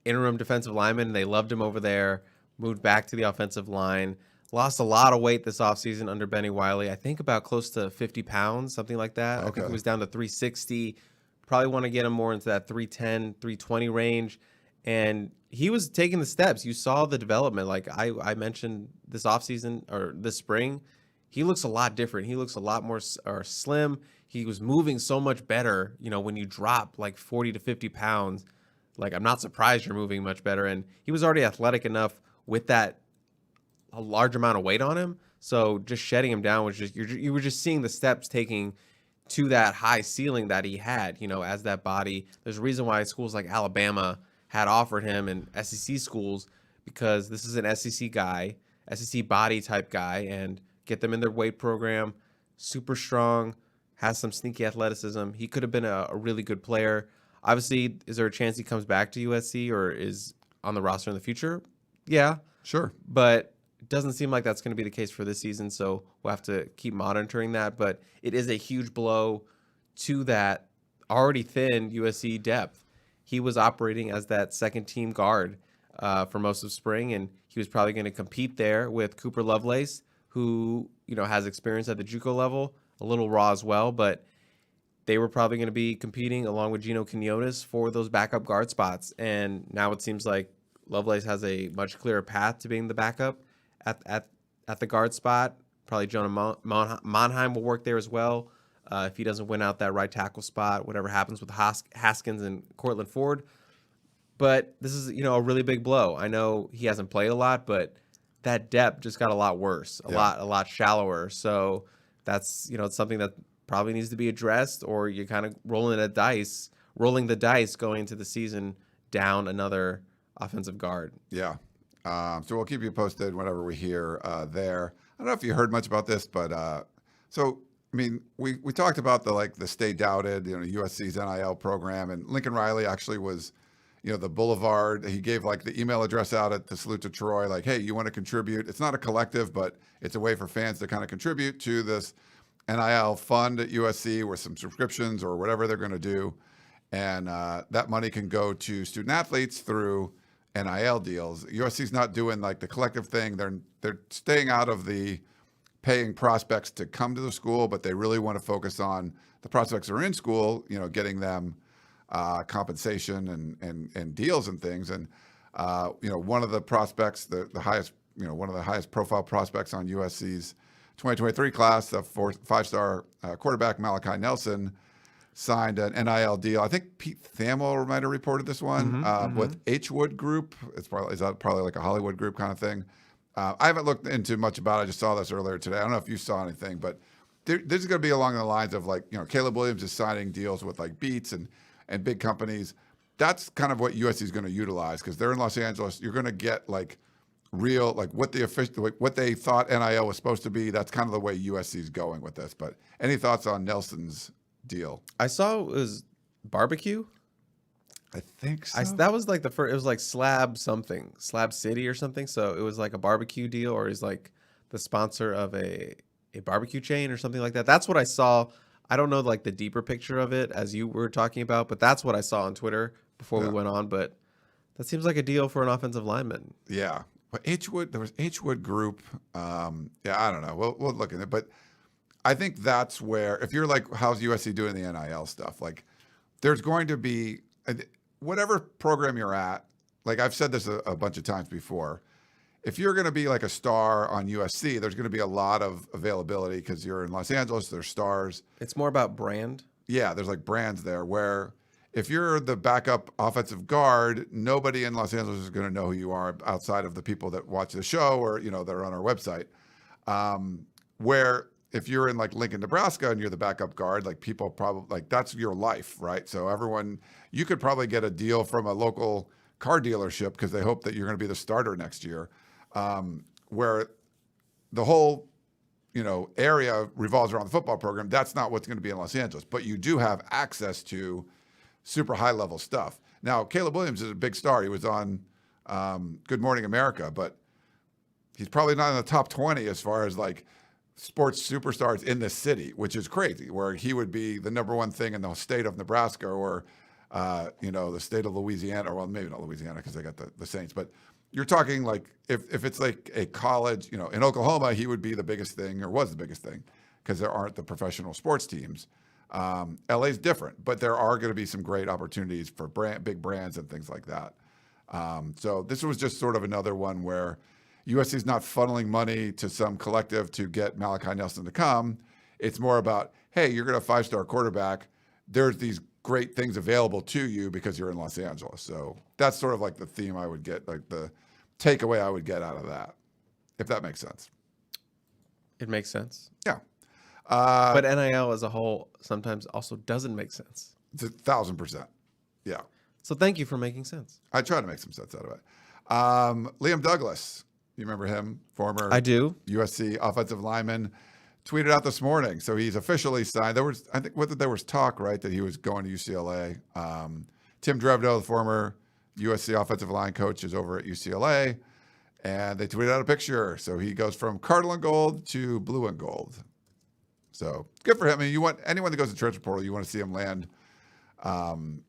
interim defensive lineman, and they loved him over there, moved back to the offensive line, lost a lot of weight this offseason under Benny Wiley. I think about close to 50 pounds, something like that. Okay. I think he was down to 360. Probably want to get him more into that 310, 320 range. And he was taking the steps. You saw the development. Like I mentioned this offseason or this spring, he looks a lot different. He looks a lot more slim. He was moving so much better. When you drop 40 to 50 pounds, I'm not surprised you're moving much better. And he was already athletic enough with that a large amount of weight on him. So just shedding him down was just, you were just seeing the steps taking to that high ceiling that he had, as that body. There's a reason why schools like Alabama had offered him and SEC schools, because this is an SEC guy, SEC body type guy, and get them in their weight program. Super strong, has some sneaky athleticism. He could have been a really good player. Obviously, is there a chance he comes back to USC or is on the roster in the future? Yeah. Sure. But it doesn't seem like that's going to be the case for this season, so we'll have to keep monitoring that. But it is a huge blow to that already thin USC depth. He was operating as that second-team guard for most of spring, and he was probably going to compete there with Cooper Lovelace, who has experience at the JUCO level, a little raw as well, but they were probably going to be competing along with Gino Quinones for those backup guard spots. And now it seems like Lovelace has a much clearer path to being the backup at the guard spot. Probably Jonah Monheim will work there as well if he doesn't win out that right tackle spot, whatever happens with Haskins and Cortland Ford. But this is, a really big blow. I know he hasn't played a lot, but that depth just got a lot worse, a lot shallower. So that's, it's something that probably needs to be addressed, or you're kind of rolling the dice going into the season down another offensive guard. Yeah. So we'll keep you posted whenever we hear there. I don't know if you heard much about this, but we talked about the stay doubted, USC's NIL program, and Lincoln Riley actually was, the Boulevard. He gave the email address out at the Salute to Troy, hey, you want to contribute? It's not a collective, but it's a way for fans to kind of contribute to this NIL fund at USC with some subscriptions or whatever they're going to do. And that money can go to student athletes through NIL deals. USC's not doing the collective thing. They're staying out of the paying prospects to come to the school, but they really want to focus on the prospects that are in school, getting them compensation and deals and things. And one of the prospects, the highest, one of the highest profile prospects on USC's 2023 class, the five-star quarterback Malachi Nelson, signed an NIL deal. I think Pete Thamel might have reported this one with H Wood Group. Is that probably like a Hollywood group kind of thing? I haven't looked into much about it. I just saw this earlier today. I don't know if you saw anything, but this is going to be along the lines of Caleb Williams is signing deals with Beats and big companies. That's kind of what USC is going to utilize, because they're in Los Angeles. You're going to get real, what they thought NIL was supposed to be. That's kind of the way USC is going with this. But any thoughts on Nelson's deal? I saw it was barbecue. I think so. That was the first. It was Slab City or something. So it was a barbecue deal, or he's the sponsor of a barbecue chain or something like that. That's what I saw. I don't know the deeper picture of it as you were talking about, but that's what I saw on Twitter before we went on. But that seems like a deal for an offensive lineman. Yeah. But there was H Wood Group. I don't know. We'll look at it. But I think that's where, if you're how's USC doing the NIL stuff? There's going to be, whatever program you're at, I've said this a bunch of times before, if you're going to be a star on USC, there's going to be a lot of availability because you're in Los Angeles, there's stars. It's more about brand. Yeah, there's brands there where if you're the backup offensive guard, nobody in Los Angeles is going to know who you are outside of the people that watch the show or, that are on our website. Where if you're in Lincoln, Nebraska, and you're the backup guard, people probably that's your life, right? So you could probably get a deal from a local car dealership because they hope that you're going to be the starter next year, where the whole, area revolves around the football program. That's not what's going to be in Los Angeles, but you do have access to super high level stuff. Now, Caleb Williams is a big star. He was on Good Morning America, but he's probably not in the top 20 as far as sports superstars in this city, which is crazy, where he would be the number one thing in the state of Nebraska or, the state of Louisiana, or well, maybe not Louisiana because they got the Saints, but you're talking if it's a college, in Oklahoma, he would be the biggest thing, or was the biggest thing, because there aren't the professional sports teams. LA's different, but there are going to be some great opportunities for big brands and things like that. So this was just sort of another one where USC is not funneling money to some collective to get Malachi Nelson to come. It's more about, hey, you're going to have a 5-star quarterback. There's these great things available to you because you're in Los Angeles. So that's sort of the theme I would get, the takeaway I would get out of that, if that makes sense. It makes sense. Yeah. But NIL as a whole sometimes also doesn't make sense. It's 1,000%. Yeah. So thank you for making sense. I try to make some sense out of it. Liam Douglas, you remember him? Former I do. USC offensive lineman, tweeted out this morning. So he's officially signed. There was talk, right, that he was going to UCLA. Tim Trevino, the former USC offensive line coach, is over at UCLA. And they tweeted out a picture. So he goes from cardinal and gold to blue and gold. So good for him. I mean, you want anyone that goes to transfer portal, you want to see him land, in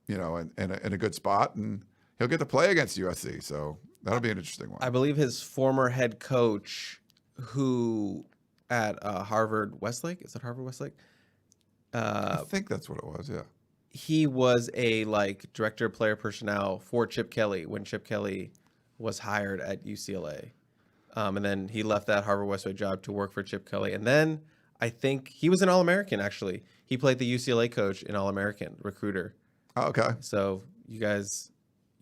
a good spot, and he'll get to play against USC. So that'll be an interesting one. I believe his former head coach, who at Harvard Westlake, is it Harvard Westlake? I think that's what it was. Yeah. He was a director of player personnel for Chip Kelly when Chip Kelly was hired at UCLA. And then he left that Harvard Westlake job to work for Chip Kelly. And then I think he was an All-American, actually. He played the UCLA coach in All-American, recruiter. Oh, okay. So you guys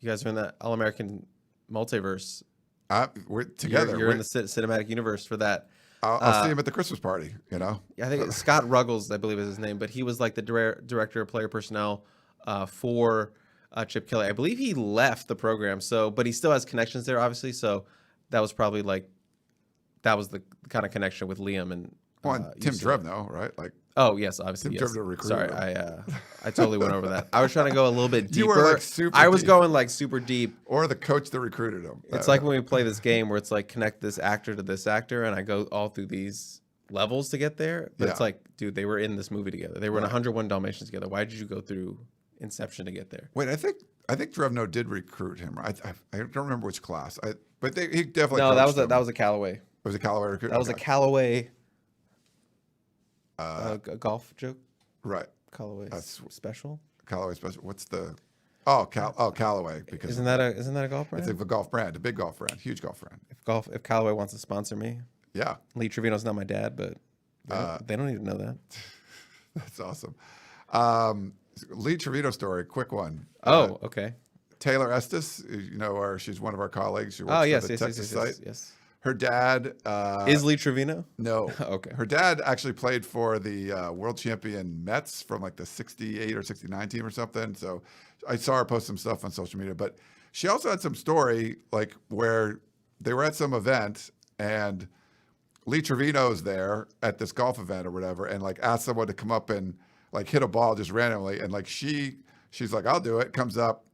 are in the All-American multiverse. We're together. You're in the cinematic universe for that. I'll see him at the Christmas party, I think it's Scott Ruggles, I believe is his name, but he was like the director of player personnel for Chip Kelly. I believe he left the program, but he still has connections there, obviously. So that was probably that was the kind of connection with Liam and Tim Trevino, right? Oh yes, obviously. Tim Yes. Trevino recruited Sorry, him. I totally went over that. I was trying to go a little bit deeper. You were super I was deep. going super deep. Or the coach that recruited him. It's like when we play this game where it's connect this actor to this actor, and I go all through these levels to get there. But it's dude, they were in this movie together. They were in 101 Dalmatians together. Why did you go through Inception to get there? Wait, I think Trevino did recruit him. I don't remember which class. But he definitely. No, coached that was a Callaway. It was a Callaway recruit. That was a Callaway. A golf joke. Right. Callaway special. Callaway special. What's the? Callaway. Because isn't that a golf brand? It's a golf brand, a big golf brand, huge golf brand. If Callaway wants to sponsor me. Yeah. Lee Trevino's not my dad, but they don't need to know that. That's awesome. Lee Trevino story, quick one. Okay. Taylor Estes, she's one of our colleagues. She works for the Texas site. Yes. Her dad is Lee Trevino? No. Okay. Her dad actually played for the world champion Mets from the 68 or 69 team or something. So I saw her post some stuff on social media, but she also had some story where they were at some event and Lee Trevino's there at this golf event or whatever, and asked someone to come up and hit a ball just randomly, and she's like, I'll do it. Comes up,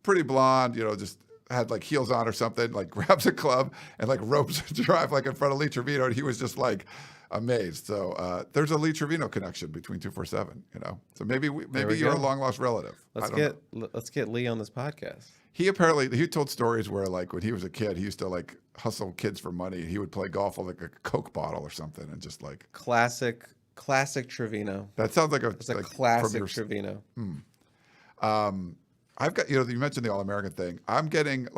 pretty blonde, just had heels on or something, grabs a club and ropes a drive in front of Lee Trevino, and he was just amazed. So there's a Lee Trevino connection between 247, So maybe you're a long lost relative. Let's get Lee on this podcast. He told stories where when he was a kid, he used to hustle kids for money. He would play golf with a Coke bottle or something and just classic Trevino. That sounds like a classic Trevino. I've got, you mentioned the All-American thing. I'm getting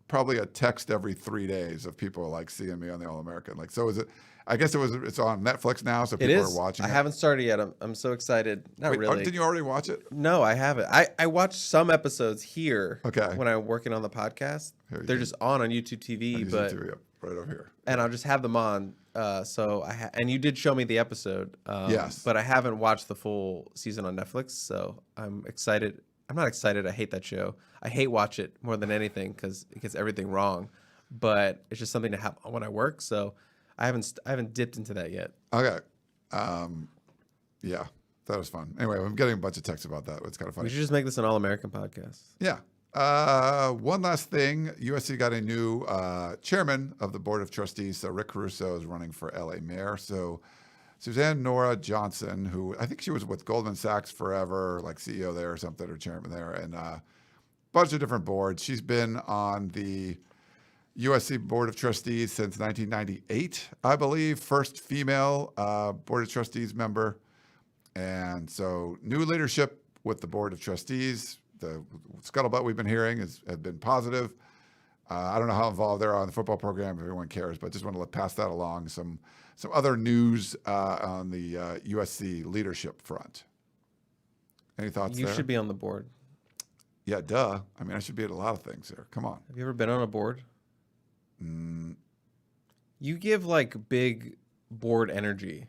probably a text every 3 days of people seeing me on the All-American. So is it, I guess it's on Netflix now, so people are watching it. I haven't started yet. I'm so excited. Not really. Didn't you already watch it? No, I haven't. I watched some episodes here. Okay. When I'm working on the podcast. They're just on YouTube TV, but YouTube, right over here. And I'll just have them on. And you did show me the episode. Yes. But I haven't watched the full season on Netflix, so I'm excited. I'm not excited. I hate that show. I hate watch it more than anything because it gets everything wrong. But it's just something to have when I work. So I haven't dipped into that yet. Okay. Yeah, that was fun. Anyway, I'm getting a bunch of texts about that. It's kind of funny. We should just make this an All-American podcast. Yeah. One last thing. USC got a new chairman of the Board of Trustees. So Rick Caruso is running for LA mayor. So Suzanne Nora Johnson, who I think she was with Goldman Sachs forever, CEO there or something, or chairman there, and a bunch of different boards. She's been on the USC Board of Trustees since 1998, I believe. First female Board of Trustees member. And so new leadership with the Board of Trustees. The scuttlebutt we've been hearing has been positive. I don't know how involved they are on the football program, if everyone cares, but just want to pass that along. Some other news on the USC leadership front. Any thoughts there? You should be on the board. Yeah, duh. I mean, I should be at a lot of things here. Come on. Have you ever been on a board? You give big board energy.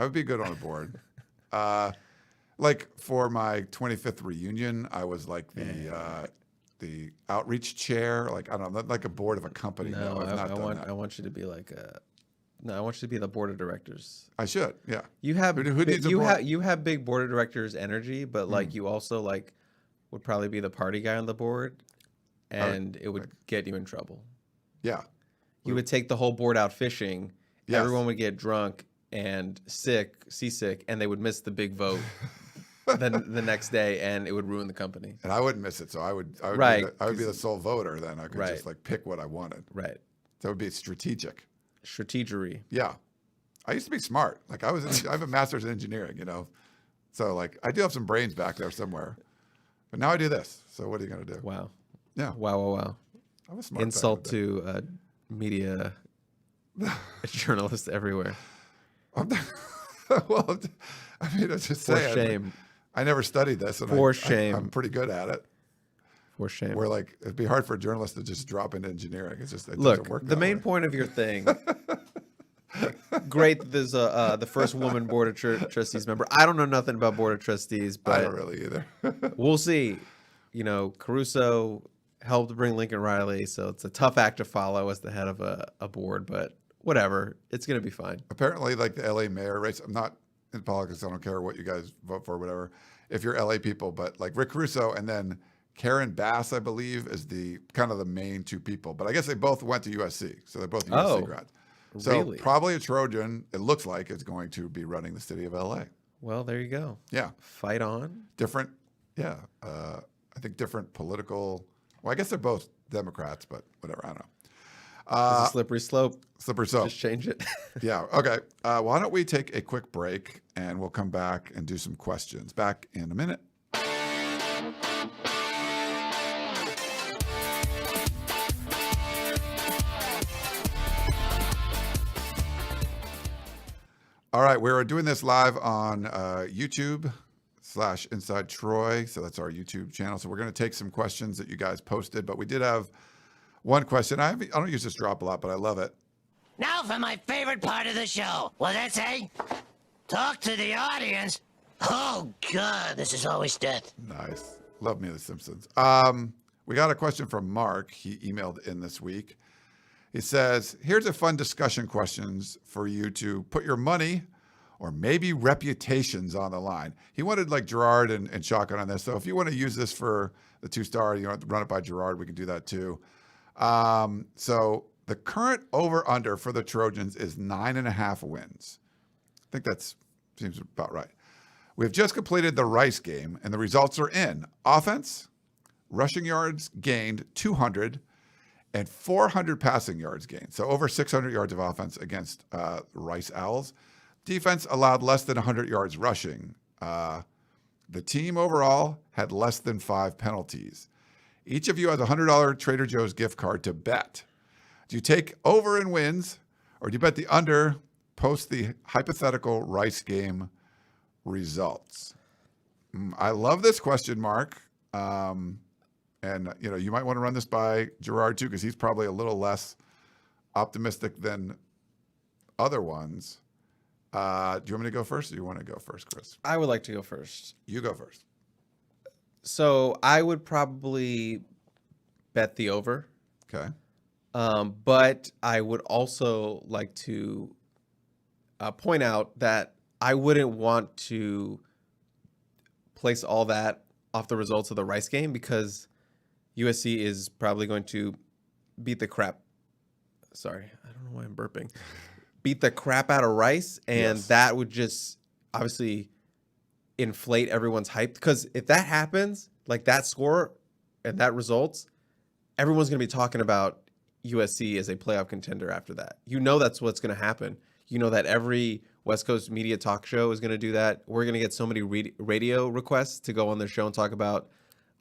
I would be good on a board. Like for my 25th reunion, I was like the outreach chair. Like I don't know, like a board of a company. No, I've not done that. I want you to be like no, I want you to be the board of directors. I should, yeah. You have who needs a board? You have big board of directors energy, but like you also like would probably be the party guy on the board, and it would get you in trouble. Yeah. You would take the whole board out fishing. Yes. Everyone would get drunk and seasick, and they would miss the big vote then the next day, and it would ruin the company. And I wouldn't miss it, so I would right. be the sole voter. Then I could right. just like pick what I wanted. Right. That would be strategic. Strategery. Yeah. I used to be smart. Like I have a master's in engineering, you know. So like I do have some brains back there somewhere. But now I do this. So what are you going to do? Wow. Yeah. Wow. I was smart. Insult to media journalists everywhere. Well, I mean, it's just saying. For shame. I never studied this. And For shame. I'm pretty good at it. For shame. Where like it'd be hard for a journalist to just drop into engineering. It doesn't work. The main point of your thing. Great that there's the first woman board of trustees member. I don't know nothing about board of trustees, but I don't really either. We'll see. You know, Caruso helped bring Lincoln Riley, so it's a tough act to follow as the head of a board, but whatever. It's going to be fine. Apparently, like the LA mayor race, I'm not in politics. I don't care what you guys vote for, whatever. If you're LA people, but like Rick Caruso and then Karen Bass, I believe, is the kind of the main two people. But I guess they both went to USC, so they're both USC grads. So really? Probably a Trojan, it looks like, is going to be running the city of LA. Well, there you go. Yeah. Fight on. Different, yeah. I think different political, well, I guess they're both Democrats, but whatever, I don't know. It's a slippery slope. Slippery slope. Just change it. Yeah, okay. Why don't we take a quick break and we'll come back and do some questions. Back in a minute. All right, we're doing this live on YouTube/Inside Troy. So that's our YouTube channel. So we're going to take some questions that you guys posted, but we did have one question. I don't use this drop a lot, but I love it. Now for my favorite part of the show. What'd that say? Talk to the audience. Oh, God, this is always death. Nice. Love me The Simpsons. We got a question from Mark. He emailed in this week. He says, here's a fun discussion questions for you to put your money or maybe reputations on the line. He wanted like Gerard and Shotgun on this. So if you want to use this for the 2-star, you don't have to run it by Gerard. We can do that too. So the current over-under for the Trojans is 9.5 wins. I think that seems about right. We've just completed the Rice game, and the results are in. Offense, rushing yards gained 200, and 400 passing yards gained. So over 600 yards of offense against Rice Owls. Defense allowed less than 100 yards rushing. The team overall had less than 5 penalties. Each of you has a $100 Trader Joe's gift card to bet. Do you take over in wins, or do you bet the under, post the hypothetical Rice game results? I love this question, Mark. And, you know, you might want to run this by Gerard, too, because he's probably a little less optimistic than other ones. Do you want me to go first, or do you want to go first, Chris? I would like to go first. You go first. So I would probably bet the over. Okay. But I would also like to point out that I wouldn't want to place all that off the results of the Rice game, because USC is probably going to beat the crap. Sorry, I don't know why I'm burping. Beat the crap out of Rice, and that would just obviously inflate everyone's hype. Because if that happens, like that score and that results, everyone's going to be talking about USC as a playoff contender after that. You know that's what's going to happen. You know that every West Coast media talk show is going to do that. We're going to get so many radio requests to go on their show and talk about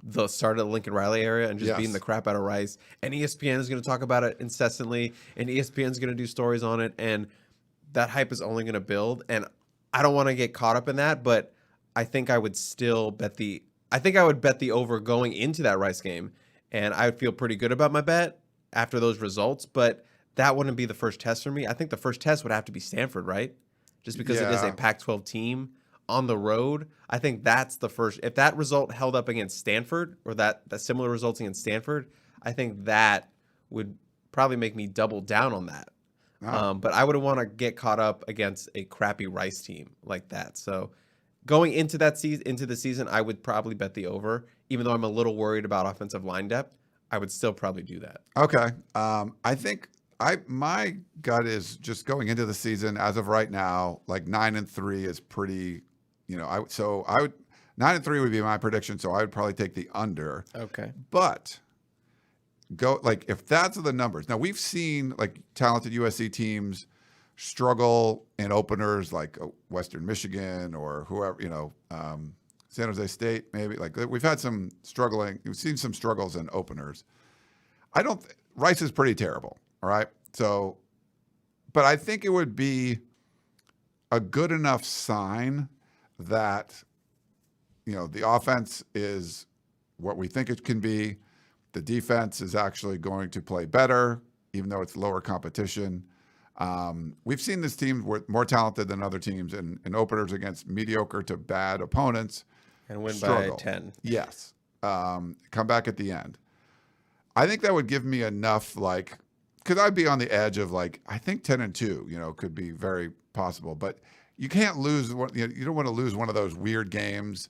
the start of the Lincoln Riley area and just beating the crap out of Rice. And ESPN is going to talk about it incessantly, and ESPN is going to do stories on it, and that hype is only going to build. And I don't want to get caught up in that, but I think I would still bet the over going into that Rice game, and I would feel pretty good about my bet after those results, but that wouldn't be the first test for me. I think the first test would have to be Stanford, right? just because it is a Pac-12 team on the road. I think that's the first. If that result held up against Stanford, or that similar results against Stanford, I think that would probably make me double down on that. But I wouldn't want to get caught up against a crappy Rice team like that. So going into the season, I would probably bet the over, even though I'm a little worried about offensive line depth. I would still probably do that. Okay. I think my gut is just going into the season as of right now, like 9-3 is pretty, I would 9-3 would be my prediction. So I would probably take the under. Okay. But if that's the numbers. Now we've seen like talented USC teams struggle in openers like Western Michigan or whoever, San Jose State, maybe. Like we've had some struggling. We've seen some struggles in openers. Rice is pretty terrible. All right. So, but I think it would be a good enough sign that, the offense is what we think it can be. The defense is actually going to play better, even though it's lower competition. We've seen this team more talented than other teams in openers against mediocre to bad opponents. And win struggle. by 10. Yes. Come back at the end. I think that would give me enough, because I'd be on the edge of I think 10-2, could be very possible. But you can't lose. You don't want to lose one of those weird games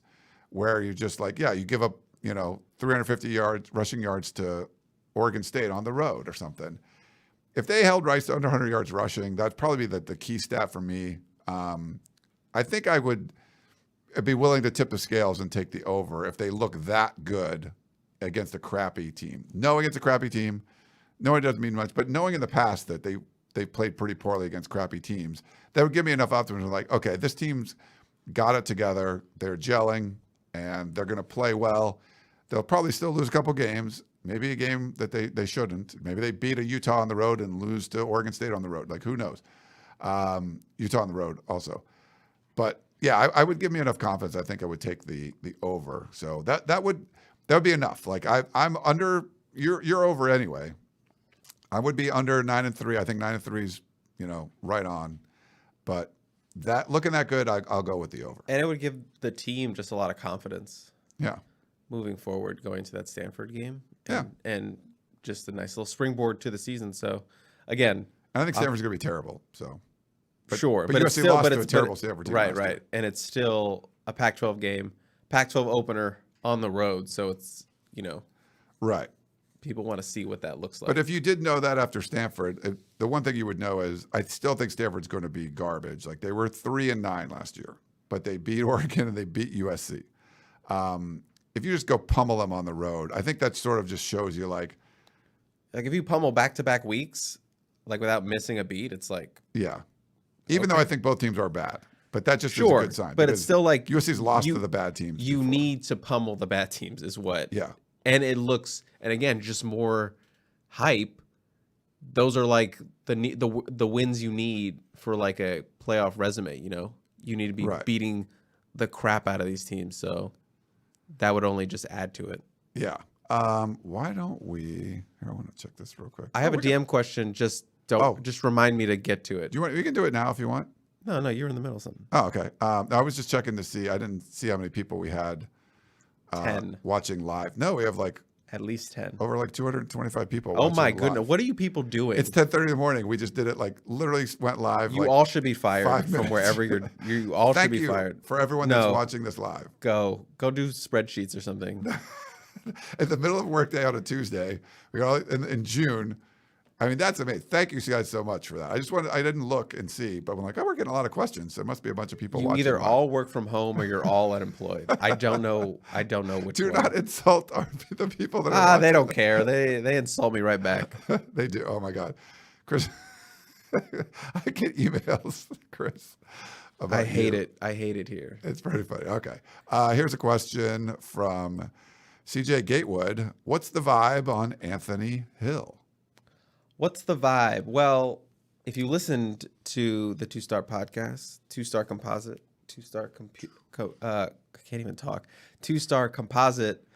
where you're just you give up, 350 rushing yards to Oregon State on the road or something. If they held Rice to under 100 yards rushing, that'd probably be the key stat for me. I think I would be willing to tip the scales and take the over if they look that good against a crappy team. Knowing it's a crappy team, knowing it doesn't mean much, but knowing in the past that they played pretty poorly against crappy teams, that would give me enough optimism. Okay, this team's got it together. They're gelling, and they're going to play well. They'll probably still lose a couple games, maybe a game that they shouldn't. Maybe they beat a Utah on the road and lose to Oregon State on the road. Who knows? Utah on the road also. But yeah, I would give me enough confidence. I think I would take the over. So that would be enough. I'm under. You're over anyway. I would be under 9-3. I think 9-3 is right on. But looking that good, I'll go with the over. And it would give the team just a lot of confidence. Yeah. Moving forward, going to that Stanford game. And just a nice little springboard to the season. So again, I think Stanford's going to be terrible. So. But USC it's still lost to a terrible Stanford team. Right. And it's still a Pac-12 game, Pac-12 opener on the road. So it's, right. People want to see what that looks like. But if you did know that after Stanford, the one thing you would know is I still think Stanford's going to be garbage. They were 3-9 last year, but they beat Oregon and they beat USC. If you just go pummel them on the road, I think that sort of just shows you if you pummel back-to-back weeks, without missing a beat, it's yeah. Even though I think both teams are bad, but that just is a good sign. But it's still USC's lost to the bad teams. You need to pummel the bad teams, is what. Yeah. And it looks, and again, just more hype. Those are the wins you need for a playoff resume. You need to be beating the crap out of these teams. So that would only just add to it. Yeah. Why don't we? Here, I want to check this real quick. I have a DM question. Just remind me to get to it. We can do it now if you want. No, you're in the middle of something. Oh, okay. I was just checking to see. I didn't see how many people we had 10 watching live. No, we have at least 10. Over 225 people. Oh my live. goodness. What are you people doing? It's 10:30 in the morning. We just did it literally went live. You all should be fired from wherever you all should be fired. Thank you for everyone that's watching this live. Go do spreadsheets or something. In the middle of a workday on a Tuesday, we all in June. I mean, that's amazing. Thank you guys so much for that. I didn't look and see, but I'm we're getting a lot of questions. There must be a bunch of people watching. You either all work from home or you're all unemployed. I don't know which Do one. not insult the people that are they don't care. They insult me right back. They do. Oh my God. Chris, I get emails, Chris. I hate it. I hate it here. It's pretty funny. Okay. Here's a question from CJ Gatewood. What's the vibe on Anthony Hill? What's the vibe? Well, if you listened to the Two-Star Podcast, Two-Star Composite, Two-Star I can't even talk. Two-Star Composite,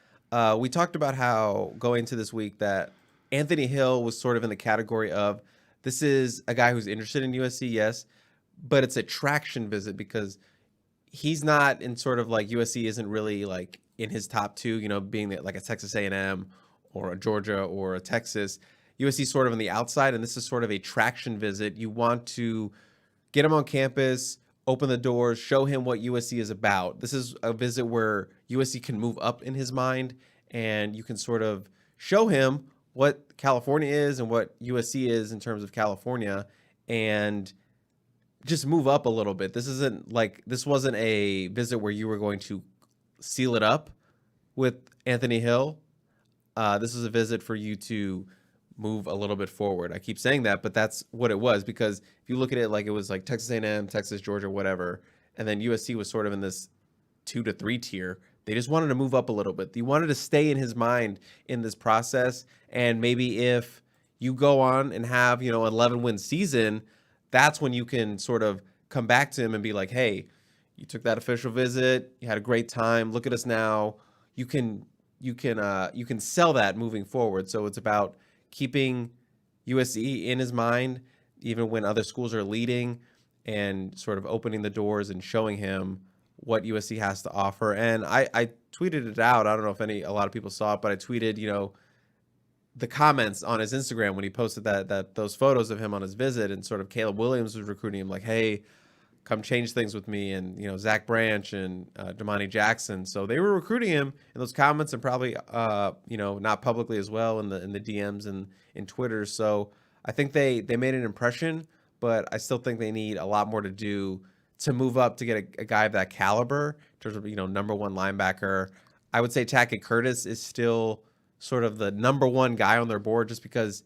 we talked about how going into this week that Anthony Hill was sort of in the category of this is a guy who's interested in USC, yes, but it's a traction visit because he's not in sort of like USC isn't really like in his top two, you know, being like a Texas A&M or a Georgia or a Texas. USC sort of on the outside, and this is sort of a traction visit. You want to get him on campus, open the doors, show him what USC is about. This is a visit where USC can move up in his mind, and you can sort of show him what California is and what USC is in terms of California, and just move up a little bit. This wasn't a visit where you were going to seal it up with Anthony Hill. This is a visit for you to move a little bit forward. I keep saying that, but that's what it was, because if you look at it like it was like Texas A&M, Texas, Georgia, whatever, and then USC was sort of in this 2 to 3 tier. They just wanted to move up a little bit. They wanted to stay in his mind in this process, and maybe if you go on and have, you know, an 11-win season, that's when you can sort of come back to him and be like, hey, you took that official visit, you had a great time, look at us now. You can sell that moving forward. So it's about keeping USC in his mind, even when other schools are leading, and sort of opening the doors and showing him what USC has to offer. And I tweeted it out. I don't know if a lot of people saw it, but I tweeted, you know, the comments on his Instagram when he posted those photos of him on his visit, and sort of Caleb Williams was recruiting him like, hey, come change things with me, and, you know, Zach Branch and Damani Jackson. So they were recruiting him in those comments, and probably you know, not publicly as well in the DMs and in Twitter. So I think they made an impression, but I still think they need a lot more to do to move up to get a guy of that caliber in terms of, you know, number one linebacker. I would say Tackett Curtis is still sort of the number one guy on their board, just because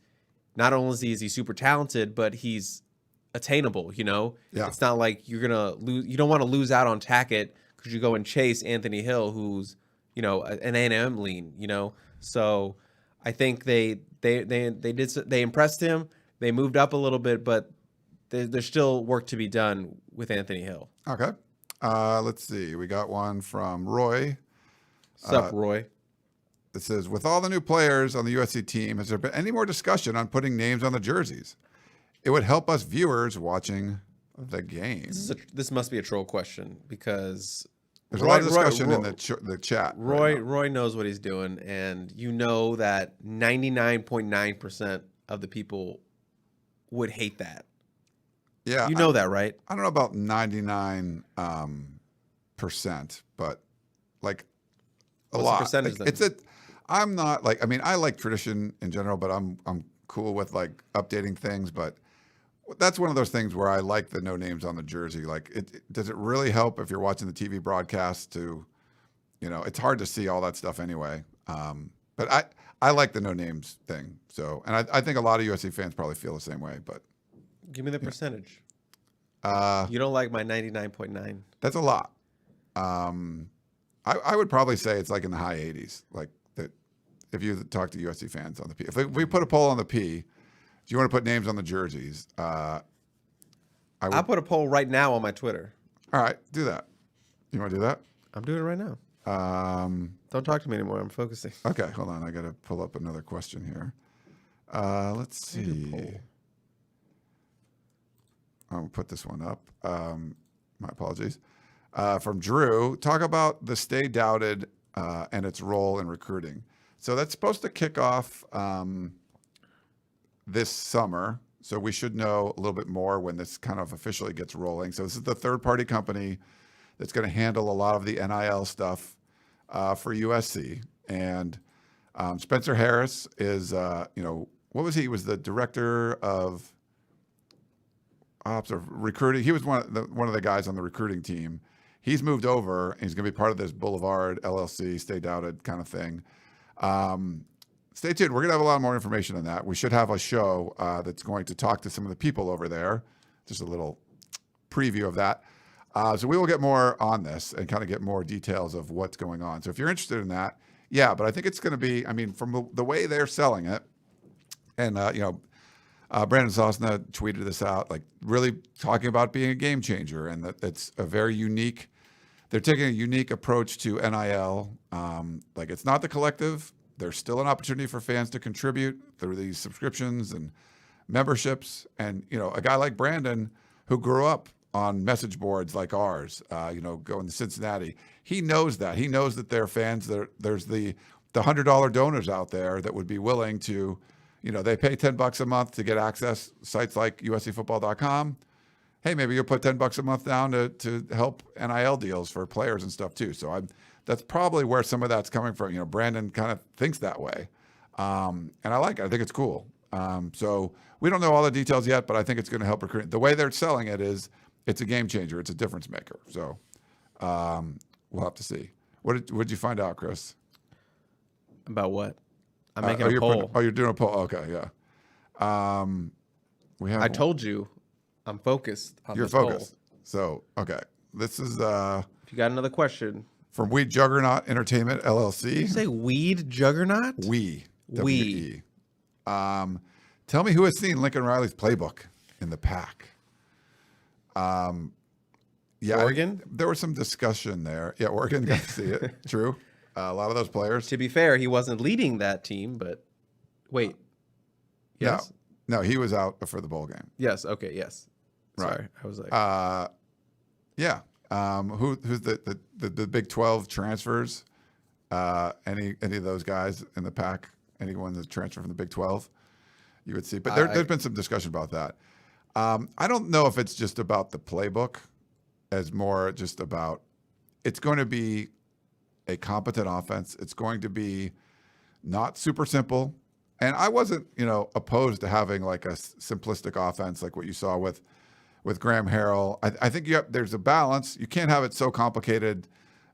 not only is he super talented, but he's attainable, you know? Yeah. It's not like you're going to lose. You don't want to lose out on Tackett because you go and chase Anthony Hill, who's, you know, an A&M lean, you know? So I think they impressed him. They moved up a little bit, but there's still work to be done with Anthony Hill. Okay. Let's see. We got one from Roy. What's up, Roy? It says, with all the new players on the USC team, has there been any more discussion on putting names on the jerseys? It would help us viewers watching the game. This must be a troll question, because there's a lot of discussion in the chat. Roy knows what he's doing, and you know that 99.9% of the people would hate that. Yeah, you know that, right? I don't know about 99%, but like a lot. What's the percentage then? I'm not like, I mean, I like tradition in general, but I'm cool with like updating things. But that's one of those things where I like the no names on the jersey. Like, does it really help if you're watching the TV broadcast to, you know, it's hard to see all that stuff anyway. But I like the no names thing. So, and I think a lot of USC fans probably feel the same way. But give me the percentage. You don't like my 99.9. That's a lot. I would probably say it's like in the high 80s. Like that, if you talk to USC fans on the P. If we put a poll on the P, do you want to put names on the jerseys? I'll put a poll right now on my Twitter. All right, do that. You want to do that? I'm doing it right now. Don't talk to me anymore. I'm focusing. Okay, hold on. I got to pull up another question here. Let's see. I'll put this one up. My apologies. From Drew, talk about the Stay Doubted and its role in recruiting. So that's supposed to kick off this summer. So we should know a little bit more when this kind of officially gets rolling. So this is the third-party company that's going to handle a lot of the NIL stuff for USC. And Spencer Harris is, you know, what was he? He was the director of ops or recruiting. He was one of the guys on the recruiting team. He's moved over, and he's going to be part of this Boulevard LLC, Stay Doubted kind of thing. Stay tuned. We're going to have a lot more information on that. We should have a show that's going to talk to some of the people over there. Just a little preview of that. So we will get more on this and kind of get more details of what's going on. So if you're interested in that, yeah, but I think it's going to be, I mean, from the way they're selling it, and, you know, Brandon Sosna tweeted this out, like really talking about being a game changer, and that it's a very unique, they're taking a unique approach to NIL. Like, it's not the collective. There's still an opportunity for fans to contribute through these subscriptions and memberships. And, you know, a guy like Brandon, who grew up on message boards like ours, going to Cincinnati. He knows that. He knows that there are fans. There's the $100 donors out there that would be willing to, they pay $10 a month to get access sites like USCFootball.com. Hey, maybe you'll put $10 a month down to help NIL deals for players and stuff too. So that's probably where some of that's coming from. Brandon kind of thinks that way. And I like it. I think it's cool. So we don't know all the details yet, but I think it's going to help recruit. The way they're selling it is it's a game changer. It's a difference maker. So we'll have to see. What did you find out, Chris? About what? I'm making a poll. You're doing a poll. Okay, yeah. I told you I'm focused on You're focused. Poll. So, okay. This is... if you got another question. From Weed Juggernaut Entertainment, LLC. Did you say Weed Juggernaut? We. We. Tell me who has seen Lincoln Riley's playbook in the pack. Yeah, Oregon? There was some discussion there. Yeah, Oregon got to see it. True. A lot of those players. To be fair, he wasn't leading that team, but wait. Yes? No, he was out for the bowl game. Yes. Okay. Yes. Right. Sorry, I was like. Yeah. Who's the Big 12 transfers? Any of those guys in the pack? Anyone that's transferred from the Big 12? You would see. But there's been some discussion about that. I don't know if it's just about the playbook, as more just about it's going to be a competent offense. It's going to be not super simple. And I wasn't, opposed to having like a simplistic offense like what you saw with Graham Harrell. I think there's a balance. You can't have it so complicated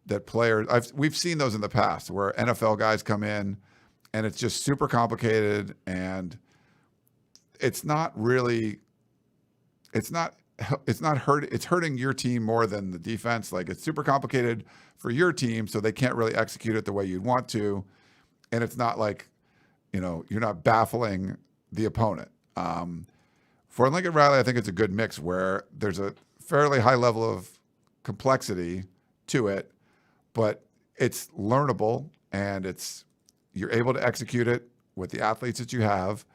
that players. We've seen those in the past where NFL guys come in and it's just super complicated and it's not really. It's hurting your team more than the defense. Like it's super complicated for your team, so they can't really execute it the way you'd want to. And it's not like, you're not baffling the opponent. For Lincoln Riley, I think it's a good mix where there's a fairly high level of complexity to it, but it's learnable and you're able to execute it with the athletes that you have,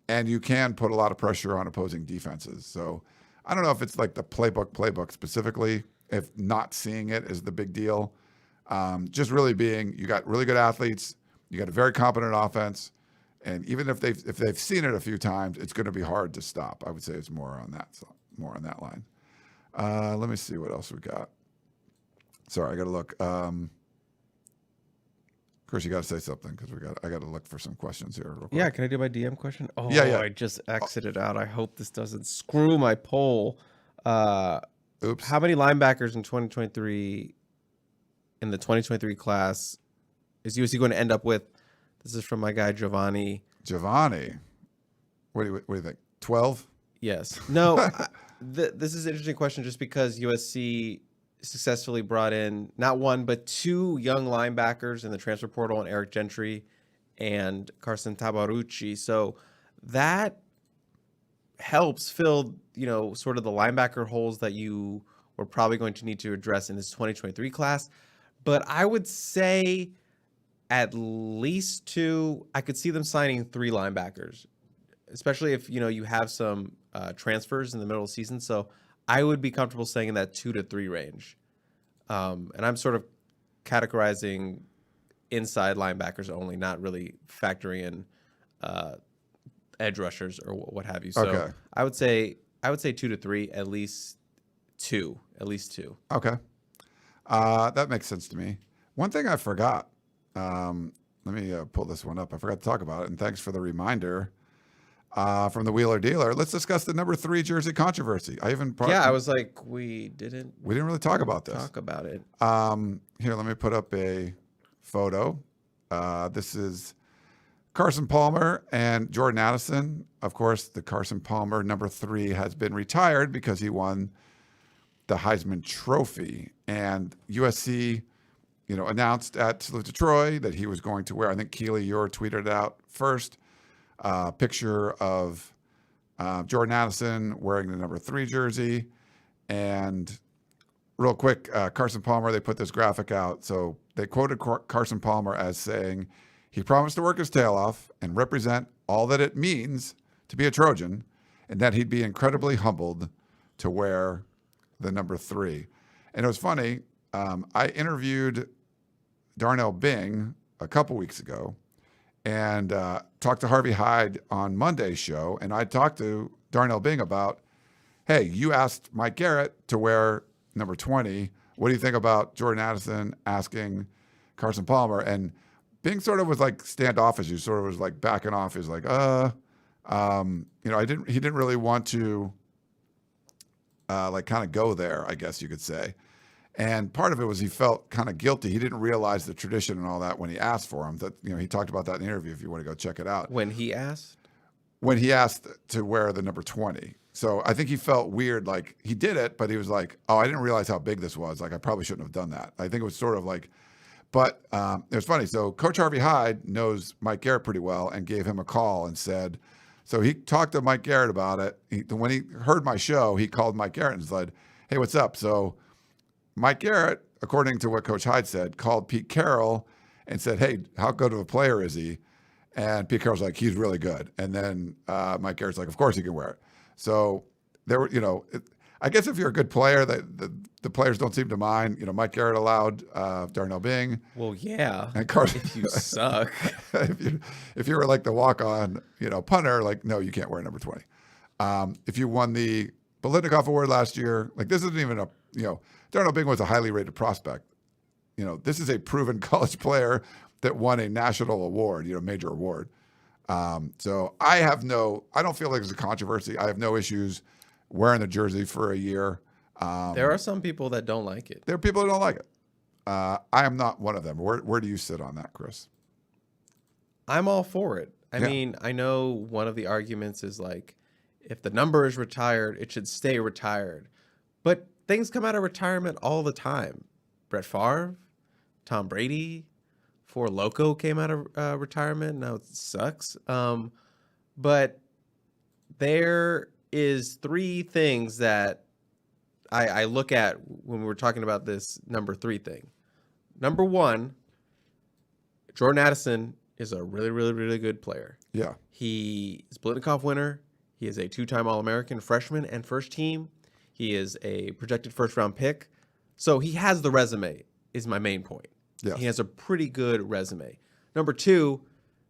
and you can put a lot of pressure on opposing defenses. So I don't know if it's like the playbook specifically, if not seeing it is the big deal. Just really being, you got really good athletes, you got a very competent offense, and even if they've seen it a few times, it's going to be hard to stop. I would say it's more on that line. Let me see what else we got. Sorry, I got to look. Chris, you got to say something because I got to look for some questions here. Real quick. Yeah, can I do my DM question? Oh, yeah. I just exited out. I hope this doesn't screw my poll. Oops. How many linebackers in 2023 in the 2023 class is USC going to end up with? This is from my guy Giovanni. What do you think? 12? Yes. No. This is an interesting question just because USC successfully brought in not one but two young linebackers in the transfer portal, and Eric Gentry and Carson Tabarucci. So that helps fill, sort of the linebacker holes that you were probably going to need to address in this 2023 class. But I would say at least two. I could see them signing three linebackers, especially if, you have some transfers in the middle of the season. So I would be comfortable saying in that 2 to 3 range. And I'm sort of categorizing inside linebackers only, not really factoring in edge rushers or what have you. So okay. I would say 2 to 3, at least two. Okay. That makes sense to me. One thing I forgot, let me pull this one up. I forgot to talk about it. And thanks for the reminder. From the Wheeler Dealer, let's discuss the number 3 jersey controversy. I was like, we didn't really talk about this. Talk about it. Here, let me put up a photo. This is Carson Palmer and Jordan Addison. Of course, the Carson Palmer number 3 has been retired because he won the Heisman Trophy, and USC, announced at Salute to Troy that he was going to wear. I think Keely, you tweeted it out first. Picture of Jordan Addison wearing the number 3 jersey. And real quick, Carson Palmer, they put this graphic out. So they quoted Carson Palmer as saying, he promised to work his tail off and represent all that it means to be a Trojan, and that he'd be incredibly humbled to wear the number 3. And it was funny. I interviewed Darnell Bing a couple weeks ago and talked to Harvey Hyde on Monday's show. And I talked to Darnell Bing about, hey, you asked Mike Garrett to wear number 20. What do you think about Jordan Addison asking Carson Palmer? And Bing sort of was like standoffish. He sort of was like backing off. He was like, he didn't really want to like kind of go there, I guess you could say. And part of it was he felt kind of guilty. He didn't realize the tradition and all that when he asked for him. That, he talked about that in the interview if you want to go check it out. When he asked to wear the number 20. So I think he felt weird, like he did it, but he was like, oh, I didn't realize how big this was. Like I probably shouldn't have done that. I think it was sort of like, but it was funny. So Coach Harvey Hyde knows Mike Garrett pretty well and gave him a call and said, so he talked to Mike Garrett about it. When he heard my show, he called Mike Garrett and said, hey, what's up? So Mike Garrett, according to what Coach Hyde said, called Pete Carroll and said, hey, how good of a player is he? And Pete Carroll's like, he's really good. And then Mike Garrett's like, of course he can wear it. So there were, I guess if you're a good player, the players don't seem to mind. Mike Garrett allowed Darnell Bing. Well, yeah. And Carson, if you suck. if you were like the walk-on, punter, like, no, you can't wear number 20. If you won the Biletnikoff Award last year, like this isn't even Darnell Bing was a highly rated prospect. This is a proven college player that won a national award, major award. So I don't feel like there's a controversy. I have no issues wearing the jersey for a year. There are some people that don't like it. There are people that don't like it. I am not one of them. Where do you sit on that, Chris? I'm all for it. I mean, I know one of the arguments is like, if the number is retired, it should stay retired. But things come out of retirement all the time. Brett Favre, Tom Brady, Four Loko came out of retirement. Now it sucks. But there is 3 things that I look at when we're talking about this number 3 thing. Number 1, Jordan Addison is a really, really, really good player. Yeah. He is Biletnikoff winner. He is a 2-time All-American freshman and first team. He is a projected first-round pick. So he has the resume, is my main point. Yes. He has a pretty good resume. Number 2,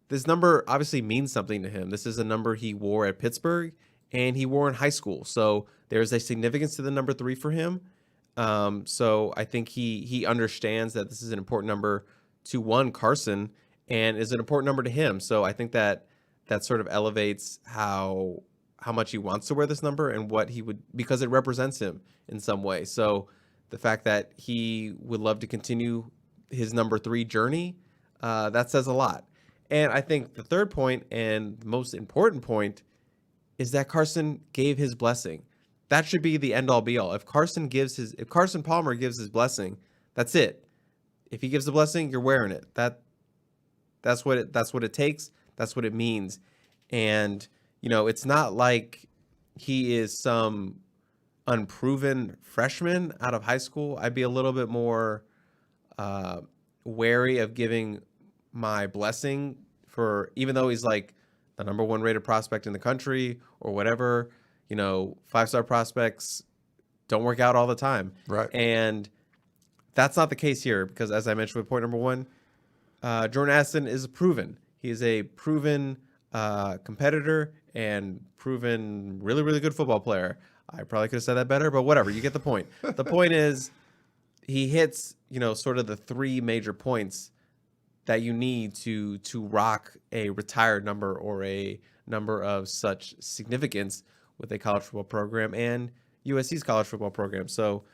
this number obviously means something to him. This is a number he wore at Pittsburgh and he wore in high school. So there's a significance to the number 3 for him. So I think he understands that this is an important number to Carson and is an important number to him. So I think that sort of elevates how much he wants to wear this number and what he would, because it represents him in some way. So the fact that he would love to continue his number 3 journey, that says a lot. And I think the third point and the most important point is that Carson gave his blessing. That should be the end all be all. If Carson Palmer gives his blessing, that's it. If he gives the blessing, you're wearing it. That's what it takes. That's what it means. And it's not like he is some unproven freshman out of high school. I'd be a little bit more wary of giving my blessing for, even though he's like the number 1 rated prospect in the country or whatever, 5-star prospects don't work out all the time. Right. And that's not the case here because, as I mentioned with point number 1, Jordan Addison is proven. He is a proven competitor and proven really, really good football player. I probably could have said that better, but whatever. You get the point. The point is he hits, sort of the 3 major points that you need to rock a retired number or a number of such significance with a college football program and USC's college football program. So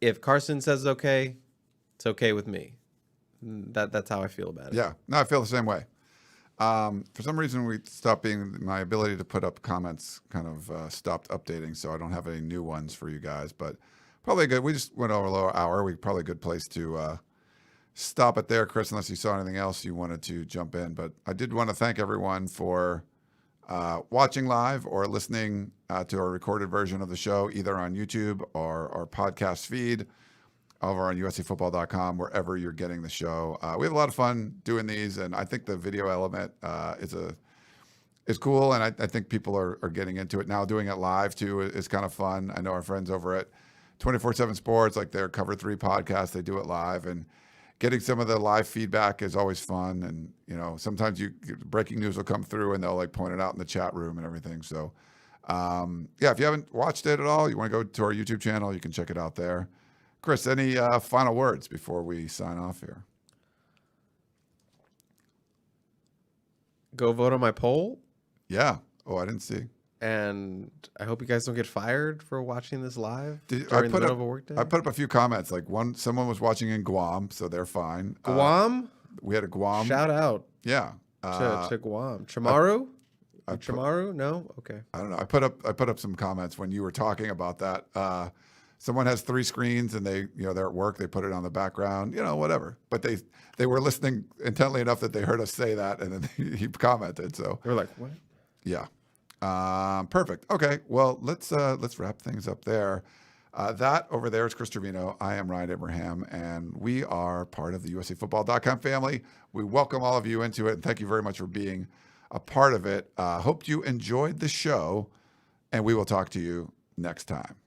if Carson says it's okay with me. That's how I feel about it. Yeah. No, I feel the same way. For some reason, my ability to put up comments kind of stopped updating, so I don't have any new ones for you guys, but probably good. We just went over a little hour. Probably a good place to stop it there, Chris, unless you saw anything else you wanted to jump in. But I did want to thank everyone for watching live or listening to our recorded version of the show, either on YouTube or our podcast feed over on uscfootball.com, wherever you're getting the show. We have a lot of fun doing these, and I think the video element is cool, and I think people are getting into it now. Doing it live, too, is kind of fun. I know our friends over at 24/7 Sports, like their Cover 3 podcast, they do it live, and getting some of the live feedback is always fun. And, you know, sometimes breaking news will come through and they'll like point it out in the chat room and everything. So, if you haven't watched it at all, you want to go to our YouTube channel, you can check it out there. Chris, any final words before we sign off here? Go vote on my poll. Yeah. Oh, I didn't see. And I hope you guys don't get fired for watching this live I during the put middle up, of a workday. I put up a few comments. Like someone was watching in Guam, so they're fine. Guam? We had a Guam. Shout out Yeah. to Guam. Chamaru? Chamaru? No? Okay. I don't know. I put up some comments when you were talking about that. Someone has 3 screens and they're at work. They put it on the background, whatever. But they were listening intently enough that they heard us say that, and then he commented. So They were like, what? yeah. Perfect. Okay. Well, let's wrap things up there. That over there is Chris Trevino. I am Ryan Abraham, and we are part of the USCFootball.com family. We welcome all of you into it, and thank you very much for being a part of it. Hope you enjoyed the show, and we will talk to you next time.